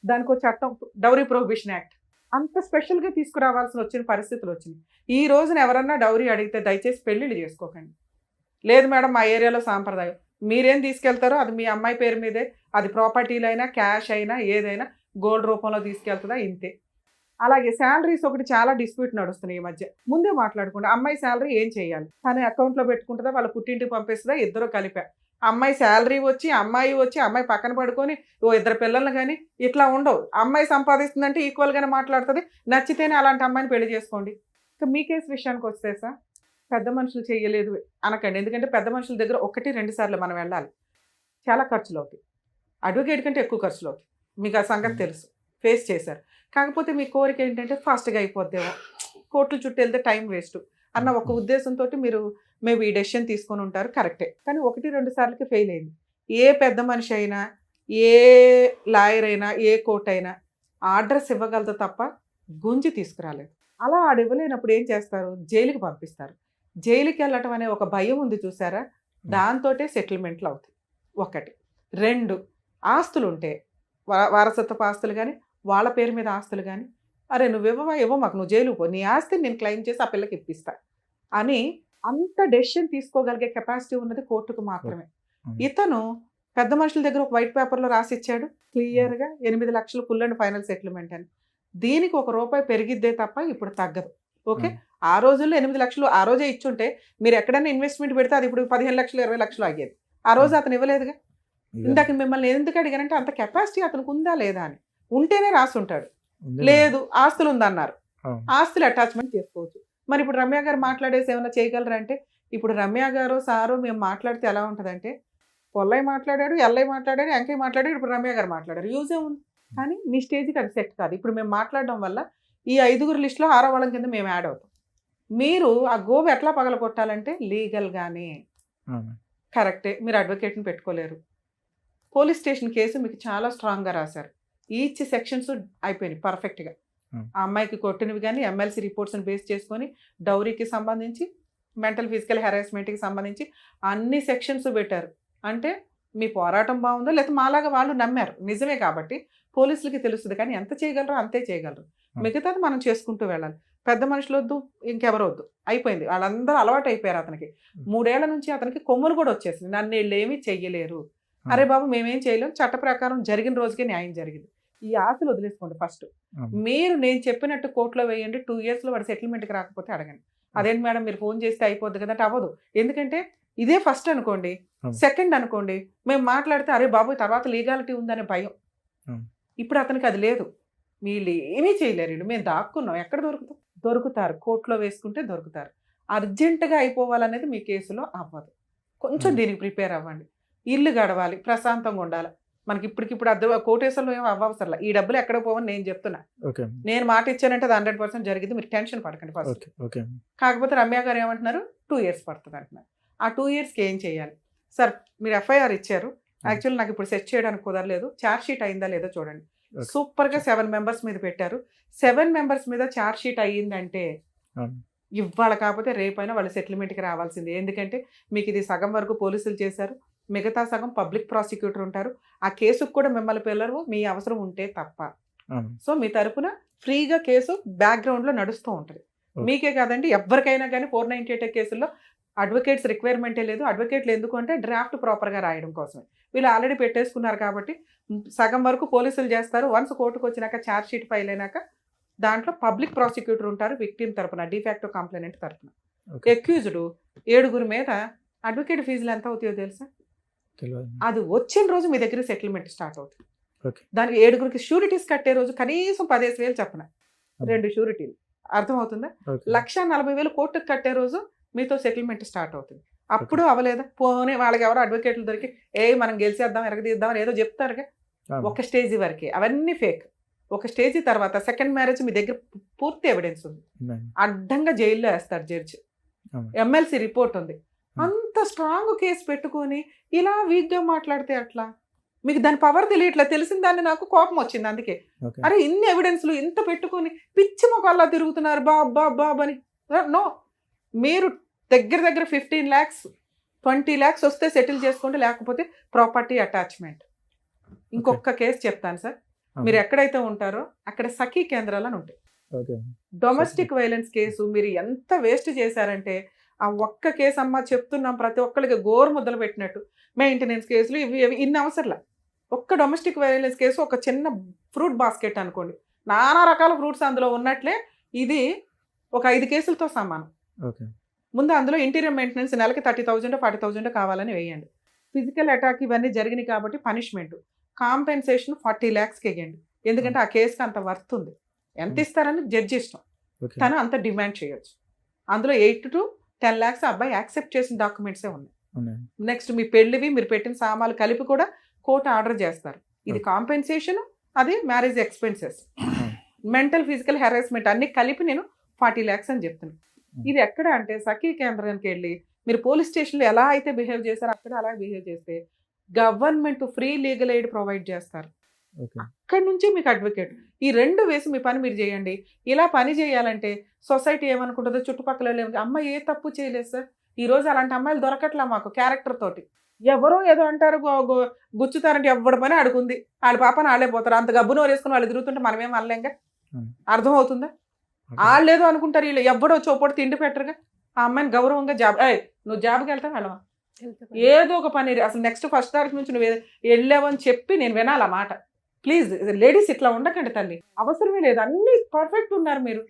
దానికి ఒక చట్టం, డౌరీ ప్రొహిబిషన్ యాక్ట్, అంత స్పెషల్గా తీసుకురావాల్సిన వచ్చిన పరిస్థితులు వచ్చినాయి. ఈ రోజున ఎవరన్నా డౌరీ అడిగితే దయచేసి పెళ్ళిళ్ళు చేసుకోకండి. లేదు మేడం మా ఏరియాలో సాంప్రదాయం, మీరేం తీసుకెళ్తారో అది మీ అమ్మాయి పేరు మీదే, అది ప్రాపర్టీలైనా క్యాష్ అయినా ఏదైనా గోల్డ్ రూపంలో తీసుకెళ్తుందా, ఇంతే. అలాగే శాలరీస్ ఒకటి చాలా డిస్ప్యూట్ నడుస్తున్నాయి ఈ మధ్య. ముందే మాట్లాడుకుంటే అమ్మాయి శాలరీ ఏం చేయాలి, తన అకౌంట్లో పెట్టుకుంటుందా, వాళ్ళ పుట్టింటికి పంపిస్తుందా, ఇద్దరు కలిపా. అమ్మాయి శాలరీ వచ్చి అమ్మాయి పక్కన పడుకొని ఓ ఇద్దరు పిల్లల్ని కానీ ఇట్లా ఉండవు. అమ్మాయి సంపాదిస్తుందంటే ఈక్వల్గానే మాట్లాడుతుంది, నచ్చితేనే అలాంటి అమ్మాయిని పెళ్లి చేసుకోండి. ఇంకా మీ కేసు విషయానికి వస్తే సార్, పెద్ద మనుషులు చేయలేదు అనకండి. ఎందుకంటే పెద్ద మనుషుల దగ్గర 1-2 సార్లు మనం వెళ్ళాలి, చాలా ఖర్చులు అవుతాయి. అడ్వకేట్ కంటే ఎక్కువ ఖర్చులు అవుతాయి, మీకు ఆ సంగతి తెలుసు, ఫేస్ చేశారు. కాకపోతే మీ కోరిక ఏంటంటే ఫాస్ట్గా అయిపోద్దేమో, కోర్టుల చుట్టూ వెళ్తే టైం వేస్ట్ అన్న ఒక ఉద్దేశంతో మీరు మేబీ ఈ డెసిషన్ తీసుకొని ఉంటారు, కరెక్టే. కానీ 1-2 సార్లకి ఫెయిల్ అయింది. ఏ పెద్ద మనిషి అయినా, ఏ లాయర్ అయినా, ఏ కోర్టు అయినా ఆర్డర్స్ ఇవ్వగలదు తప్ప గుంజి తీసుకురాలేదు. అలా ఆడు ఇవ్వలేనప్పుడు ఏం చేస్తారు? జైలుకి పంపిస్తారు. జైలుకి వెళ్ళటం అనే ఒక భయం ఉంది చూసారా, దాంతోటే సెటిల్మెంట్లు అవుతాయి. 1. 2, ఆస్తులు ఉంటే వారసత్వపు ఆస్తులు కానీ వాళ్ళ పేరు మీద ఆస్తులు కానీ, అరే నువ్వు ఇవ్వ మాకు, నువ్వు జైలుకు పో, నీ ఆస్తిని నేను క్లెయిమ్ చేసి ఆ పిల్లకి ఇప్పిస్తా అని అంత డెసిషన్ తీసుకోగలిగే కెపాసిటీ ఉన్నది కోర్టుకు మాత్రమే. ఇతను పెద్ద మనుషుల దగ్గర ఒక వైట్ పేపర్లో రాసిచ్చాడు క్లియర్గా 8 లక్షలు ఫుల్ అండ్ ఫైనల్ సెటిల్మెంట్ అని. దీనికి ₹1 పెరిగిద్దే తప్ప ఇప్పుడు తగ్గదు. ఓకే, ఆ రోజుల్లో 8 లక్షలు ఆ రోజే ఇచ్చుంటే మీరు ఎక్కడైనా ఇన్వెస్ట్మెంట్ పెడితే అది ఇప్పుడు 15 లక్షలు 20 లక్షలు అయ్యేది. ఆ రోజు అతను ఇవ్వలేదుగా. ఇందాక మిమ్మల్ని ఎందుకు అడిగానంటే అంత కెపాసిటీ అతనికి ఉందా లేదా అని. ఉంటేనే రాసి ఉంటాడు, లేదు ఆస్తులు ఉందన్నారు, ఆస్తులు అటాచ్మెంట్ చేసుకోవచ్చు. మరి ఇప్పుడు రమ్య గారు మాట్లాడేసి ఏమైనా చేయగలరా అంటే, ఇప్పుడు రమ్య గారు సారు మేము మాట్లాడితే ఎలా ఉంటుందంటే, పొల్లయ్య మాట్లాడాడు, ఎల్లయ్య మాట్లాడాడు, వెంకయ్య మాట్లాడాడు, ఇప్పుడు రమ్య గారు మాట్లాడారు, యూజే ఉంది. కానీ మీ స్టేజ్కి అది సెట్ కాదు. ఇప్పుడు మేము మాట్లాడడం వల్ల ఈ 5గురు లిస్టులో 6వ వాళ్ళం కింద మేము యాడ్ అవుతాం. మీరు ఆ గోబు ఎట్లా పగల కొట్టాలంటే లీగల్గానే కరెక్టే. మీరు అడ్వకేట్ని పెట్టుకోలేరు. పోలీస్ స్టేషన్ కేసు మీకు చాలా స్ట్రాంగ్గా రాశారు, ఈచ్ సెక్షన్స్ అయిపోయినాయి పర్ఫెక్ట్గా. ఆ అమ్మాయికి కొట్టినవి కానీ ఎమ్మెల్సీ రిపోర్ట్స్ని బేస్ చేసుకొని డౌరీకి సంబంధించి, మెంటల్ ఫిజికల్ హెరాస్మెంట్కి సంబంధించి అన్ని సెక్షన్స్ పెట్టారు. అంటే మీ పోరాటం బాగుందో లేకపోతే మాలాగా వాళ్ళు నమ్మారు, నిజమే కాబట్టి పోలీసులకి తెలుస్తుంది. కానీ ఎంత చేయగలరో అంతే చేయగలరు, మిగతాది మనం చేసుకుంటూ వెళ్ళాలి. పెద్ద మనుషులు వద్దు, ఇంకెవరు వద్దు, అయిపోయింది. వాళ్ళందరూ అలవాటు అయిపోయారు. అతనికి 3 ఏళ్ల నుంచి అతనికి కొమ్ములు కూడా వచ్చేసింది, నన్ను వీళ్ళు ఏమీ చెయ్యలేరు, అరే బాబు మేమేం చేయలేం, చట్ట ప్రకారం జరిగిన రోజుకే న్యాయం జరిగింది. ఈ ఆశలు వదిలేసుకోండి. ఫస్ట్ మీరు నేను చెప్పినట్టు కోర్టులో వేయండి, 2 ఇయర్స్లో వాడు సెటిల్మెంట్కి రాకపోతే అడగండి. అదేంటి మేడం మీరు ఫోన్ చేస్తే అయిపోద్ది కదా అంటే అవ్వదు. ఎందుకంటే ఇదే ఫస్ట్ అనుకోండి, సెకండ్ అనుకోండి, మేము మాట్లాడితే అరే బాబు తర్వాత లీగాలిటీ ఉందనే భయం. ఇప్పుడు అతనికి అది లేదు, వీళ్ళు ఏమీ చేయలేరు, వీళ్ళు మేము దాక్కున్నాం, ఎక్కడ దొరుకుతారు, కోర్టులో వేసుకుంటే దొరుకుతారు. అర్జెంటుగా అయిపోవాలనేది మీ కేసులో అవ్వదు. కొంచెం దీనికి ప్రిపేర్ అవ్వండి. ఇల్లు గడవాలి, ప్రశాంతంగా ఉండాలి. మనకి ఇప్పటికిప్పుడు కోటేశ్వరంలో ఏమో అవ్వవసరం, ఈ డబ్బులు ఎక్కడ పోవని నేను చెప్తున్నా. నేను మాట ఇచ్చానంటే అది 100% జరిగింది, మీరు టెన్షన్ పడకండి ఫస్ట్. కాకపోతే రమ్య గారు ఏమంటున్నారు, 2 ఇయర్స్ పడుతుంది అంటున్నారు. ఆ 2 ఇయర్స్కి ఏం చేయాలి సార్? మీరు FIR ఇచ్చారు, యాక్చువల్లీ నాకు ఇప్పుడు సెట్ చేయడానికి కుదరలేదు, ఛార్జ్ షీట్ అయిందా లేదో చూడండి. సూపర్గా 7 మెంబర్స్ మీద పెట్టారు. 7 మెంబర్స్ మీద ఛార్జ్ షీట్ అయ్యిందంటే ఇవాళ కాకపోతే రేపైనా వాళ్ళు సెటిల్మెంట్కి రావాల్సిందే. ఎందుకంటే మీకు ఇది సగం వరకు పోలీసులు చేశారు, మిగతా సగం పబ్లిక్ ప్రాసిక్యూటర్ ఉంటారు. ఆ కేసుకు కూడా మిమ్మల్ని పిల్లలు మీ అవసరం ఉంటే తప్ప. సో మీ తరపున ఫ్రీగా కేసు బ్యాక్గ్రౌండ్లో నడుస్తూ ఉంటుంది. మీకే కాదండి, ఎవరికైనా కానీ 498 కేసుల్లో అడ్వకేట్స్ రిక్వైర్మెంటే లేదు. అడ్వకేట్లు ఎందుకు అంటే డ్రాఫ్ట్ ప్రాపర్గా రాయడం కోసమే. వీళ్ళు ఆల్రెడీ పెట్టేసుకున్నారు కాబట్టి సగం వరకు పోలీసులు చేస్తారు. వన్స్ కోర్టుకు వచ్చినాక ఛార్జ్ షీట్ ఫైల్ అయినాక దాంట్లో పబ్లిక్ ప్రాసిక్యూటర్ ఉంటారు, విక్టిమ్ తరపున, డిఫాక్టో కంప్లైనెంట్ తరపున. అక్యూజ్డ్ 7గురు మీద అడ్వకేట్ ఫీజులు ఎంత అవుతాయో తెలుసా? అది వచ్చిన రోజు మీ దగ్గర సెటిల్మెంట్ స్టార్ట్ అవుతుంది. దానికి 7గురికి షూరిటీస్ కట్టే రోజు కనీసం 15,000 చెప్పిన 2 షూరిటీలు, అర్థమవుతుందా? 1,40,000 కోర్టుకు కట్టే రోజు మీతో సెటిల్మెంట్ స్టార్ట్ అవుతుంది. అప్పుడు అవ్వలేదా? పోనీ వాళ్ళకి ఎవరో అడ్వకేట్లు దొరికి మనం గెలిచేద్దాం, ఎరగదీద్దాం ఏదో చెప్తారుగా, ఒక స్టేజ్ వరకే. అవన్నీ ఫేక్. ఒక స్టేజ్ తర్వాత సెకండ్ మ్యారేజ్ మీ దగ్గర పూర్తి ఎవిడెన్స్ ఉంది, మేడం. అడ్డంగా జైల్లో వేస్తాడు జడ్జి, అవును. ఎమ్మెల్సీ రిపోర్ట్ ఉంది. అంత స్ట్రాంగ్ కేసు పెట్టుకొని ఇలా వీక్గా మాట్లాడితే అట్లా? మీకు దాని పవర్ తెలియట్లా, తెలిసిన దాన్ని నాకు కోపం వచ్చింది అందుకే. ఓకే. అరే ఇన్ని ఎవిడెన్స్లు ఇంత పెట్టుకొని పిచ్చి మొక్కల్లా తిరుగుతున్నారు బాబ్ అని. నో, మీరు దగ్గర 15 lakhs 20 lakhs వస్తే సెటిల్ చేసుకోండి, లేకపోతే ప్రాపర్టీ అటాచ్మెంట్. ఇంకొక కేసు చెప్తాను సార్, మీరు ఎక్కడైతే ఉంటారో అక్కడ సఖీ కేంద్రాలు అని ఉంటాయి. ఓకే. డొమెస్టిక్ వైలెన్స్ కేసు మీరు ఎంత వేస్ట్ చేశారంటే, ఆ ఒక్క కేసు అమ్మ చెప్తున్నాం ప్రతి ఒక్కరికి గోరు ముద్దలు పెట్టినట్టు, మెయింటెనెన్స్ కేసులు ఇవి ఇన్ని అవసరంలా. ఒక్క డొమెస్టిక్ వైలెన్స్ కేసు ఒక చిన్న ఫ్రూట్ బాస్కెట్ అనుకోండి, నానా రకాల ఫ్రూట్స్ అందులో ఉన్నట్లే ఇది ఒక 5 కేసులతో సమానం. ఓకే. ముందు అందులో ఇంటీరియర్ మెయింటెనెన్స్ నెలకి 30,000 40,000 కావాలని వేయండి. ఫిజికల్ అటాక్ ఇవన్నీ జరిగినాయి కాబట్టి పనిష్మెంట్ కాంపెన్సేషన్ 40 lakhsకి వేయండి, ఎందుకంటే ఆ కేసుకి అంత వర్త్ ఉంది. ఎంత ఇస్తారని జడ్జి ఇష్టం, ఓకే. తను అంత డిమాండ్ చేయొచ్చు. అందులో 8 to 10 lakhs అబ్బాయి యాక్సెప్ట్ చేసిన డాక్యుమెంట్సే ఉన్నాయి. ఉన్నాయి. నెక్స్ట్ మీ పెళ్లివి మీరు పెట్టిన సామాన్లు కలిపి కూడా కోర్టు ఆర్డర్ చేస్తారు. ఇది కాంపెన్సేషన్, అది marriage expenses, mental physical harassment అన్ని కలిపి నేను 40 lakhs అని చెప్తున్నాను. ఇది ఎక్కడ అంటే సఖీ కేంద్రానికి వెళ్ళి మీరు పోలీస్ స్టేషన్లో ఎలా అయితే బిహేవ్ చేస్తారో అక్కడ అలా బిహేవ్ చేస్తే government free legal aid provide చేస్తారు. ఓకే. అక్కడి నుంచి మీకు అడ్వకేట్. ఈ 2 వేసి మీ పని మీరు చేయండి. ఇలా పని చేయాలంటే సొసైటీ ఏమనుకుంటుందో, చుట్టుపక్కల అమ్మ ఏ తప్పు చేయలేదు సార్, ఈ రోజు అలాంటి అమ్మాయిలు దొరకట్లా మాకు క్యారెక్టర్ తోటి. ఎవరో ఏదో అంటారు గుచ్చుతారంటే ఎవరి పని అడుగుంది, వాళ్ళ పాపని వాళ్ళే పోతారు. అంత గబ్బు నోరు వేసుకుని వాళ్ళు తిరుగుతుంటే మనమేం అనలేంగా, అర్థం అవుతుందా? వాళ్ళు ఏదో అనుకుంటారు, వీళ్ళు ఎవడో చోపడి తిండి పెట్టరుగా. ఆ అమ్మాయిని గౌరవంగా జాబ్, నువ్వు జాబ్కి వెళ్తావు వెళ్ళవా, ఏదో ఒక పని, అసలు నెక్స్ట్ 1st తారీఖు నుంచి నువ్వు వెళ్ళావని చెప్పి నేను వినాలి ఆ మాట. ప్లీజ్ లేడీస్ ఇట్లా ఉండకండి తల్లి, అవసరమే లేదు. అన్ని పర్ఫెక్ట్ ఉన్నారు మీరు,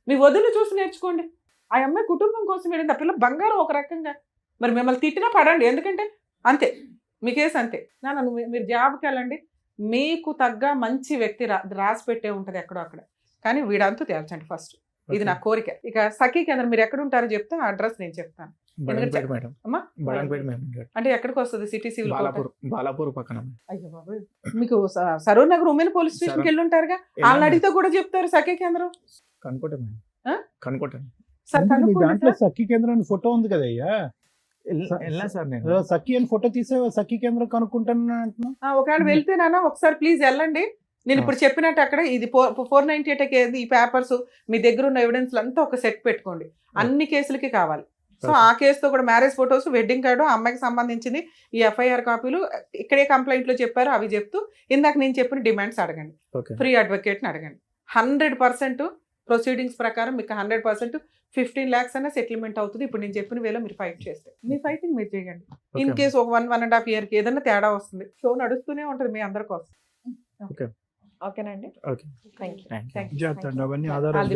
మీ వదిలి చూసి నేర్చుకోండి. ఆ అమ్మాయి కుటుంబం కోసం వెళ్ళింది, ఆ పిల్ల బంగారం ఒక రకంగా. మరి మిమ్మల్ని తిట్టినా పడండి, ఎందుకంటే అంతే మీ కేసు అంతే. మీరు జాబ్కి వెళ్ళండి, మీకు తగ్గ మంచి వ్యక్తి రాసి పెట్టే ఉంటుంది ఎక్కడో అక్కడ. కానీ వీడంతా తేల్చండి ఫస్ట్, ఇది నా కోరిక. ఇక సఖీ కేంద్రం మీరు ఎక్కడ ఉంటారో చెప్తే ఆ అడ్రస్ నేను చెప్తాను. బడంపేట మేడం. అమ్మా బడంపేట మేడం. అంటే ఎక్కడికి వస్తుంది? సిటీ సివిల్ బాలాపూర్ పక్కన. అయ్యో బాబు, మీకు సరూర్ నగర్ ఉమెన్ పోలీస్ స్టేషన్కి వెళ్ళి ఉంటారుగా, వాళ్ళని అడిగితే కూడా చెప్తారు సఖీ కేంద్రం. కనుకోట మేడం, కనుకోట. సార్ మీ దాంట్లో సఖీ కేంద్రం ఫోటో ఉంది కదయ్యా, వెళ్ళా సార్ నేను. సఖీ అని ఫోటో తీసే సఖీ కేంద్రం కనుక్కుంటాను అంటున్నా. ఒకవేళ వెళ్తేనా ఒకసారి ప్లీజ్ వెళ్ళండి. నేను ఇప్పుడు చెప్పినట్టు అక్కడ ఇది 498 ఈ పేపర్స్ మీ దగ్గర ఉన్న ఎవిడెన్స్ అంతా ఒక సెట్ పెట్టుకోండి, అన్ని కేసులకి కావాలి. సో ఆ కేసుతో కూడా మ్యారేజ్ ఫొటోస్, వెడ్డింగ్ కార్డు, అమ్మాయికి సంబంధించింది, ఈ FIR కాపీలు, ఇక్కడే కంప్లైంట్లో చెప్పారు అవి చెప్తూ ఇందాక నేను చెప్పిన డిమాండ్స్ అడగండి, ఫ్రీ అడ్వకేట్ని అడగండి. 100% ప్రొసీడింగ్స్ ప్రకారం మీకు 100% 15 lakhs అన్న సెటిల్మెంట్ అవుతుంది. ఇప్పుడు నేను చెప్పిన వేలో మీరు ఫైట్ చేస్తే మీ ఫైటింగ్ మీరు చేయండి. ఇన్ కేసు ఒక 1.5 yearకి ఏదైనా తేడా వస్తుంది, షో నడుస్తూనే ఉంటుంది మీ అందరి కోసం. ఓకేనండి, అవన్నీ ఆధారాలు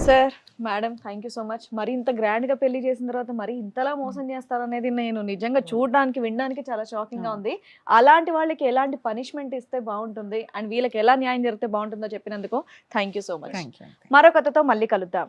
sir. Madam thank you so much. మరి ఇంత గ్రాండ్ గా పెళ్లి చేసిన తర్వాత మరి ఇంతలా మోసం చేస్తారనేది నేను నిజంగా చూడడానికి వినడానికి చాలా షాకింగ్ గా ఉంది. అలాంటి వాళ్ళకి ఎలాంటి పనిష్మెంట్ ఇస్తే బాగుంటుంది అండ్ వీళ్ళకి ఎలా న్యాయం జరిగితే బాగుంటుందో చెప్పినందుకు థ్యాంక్ యూ సో మచ్. మరో కథతో మళ్ళీ కలుద్దాం.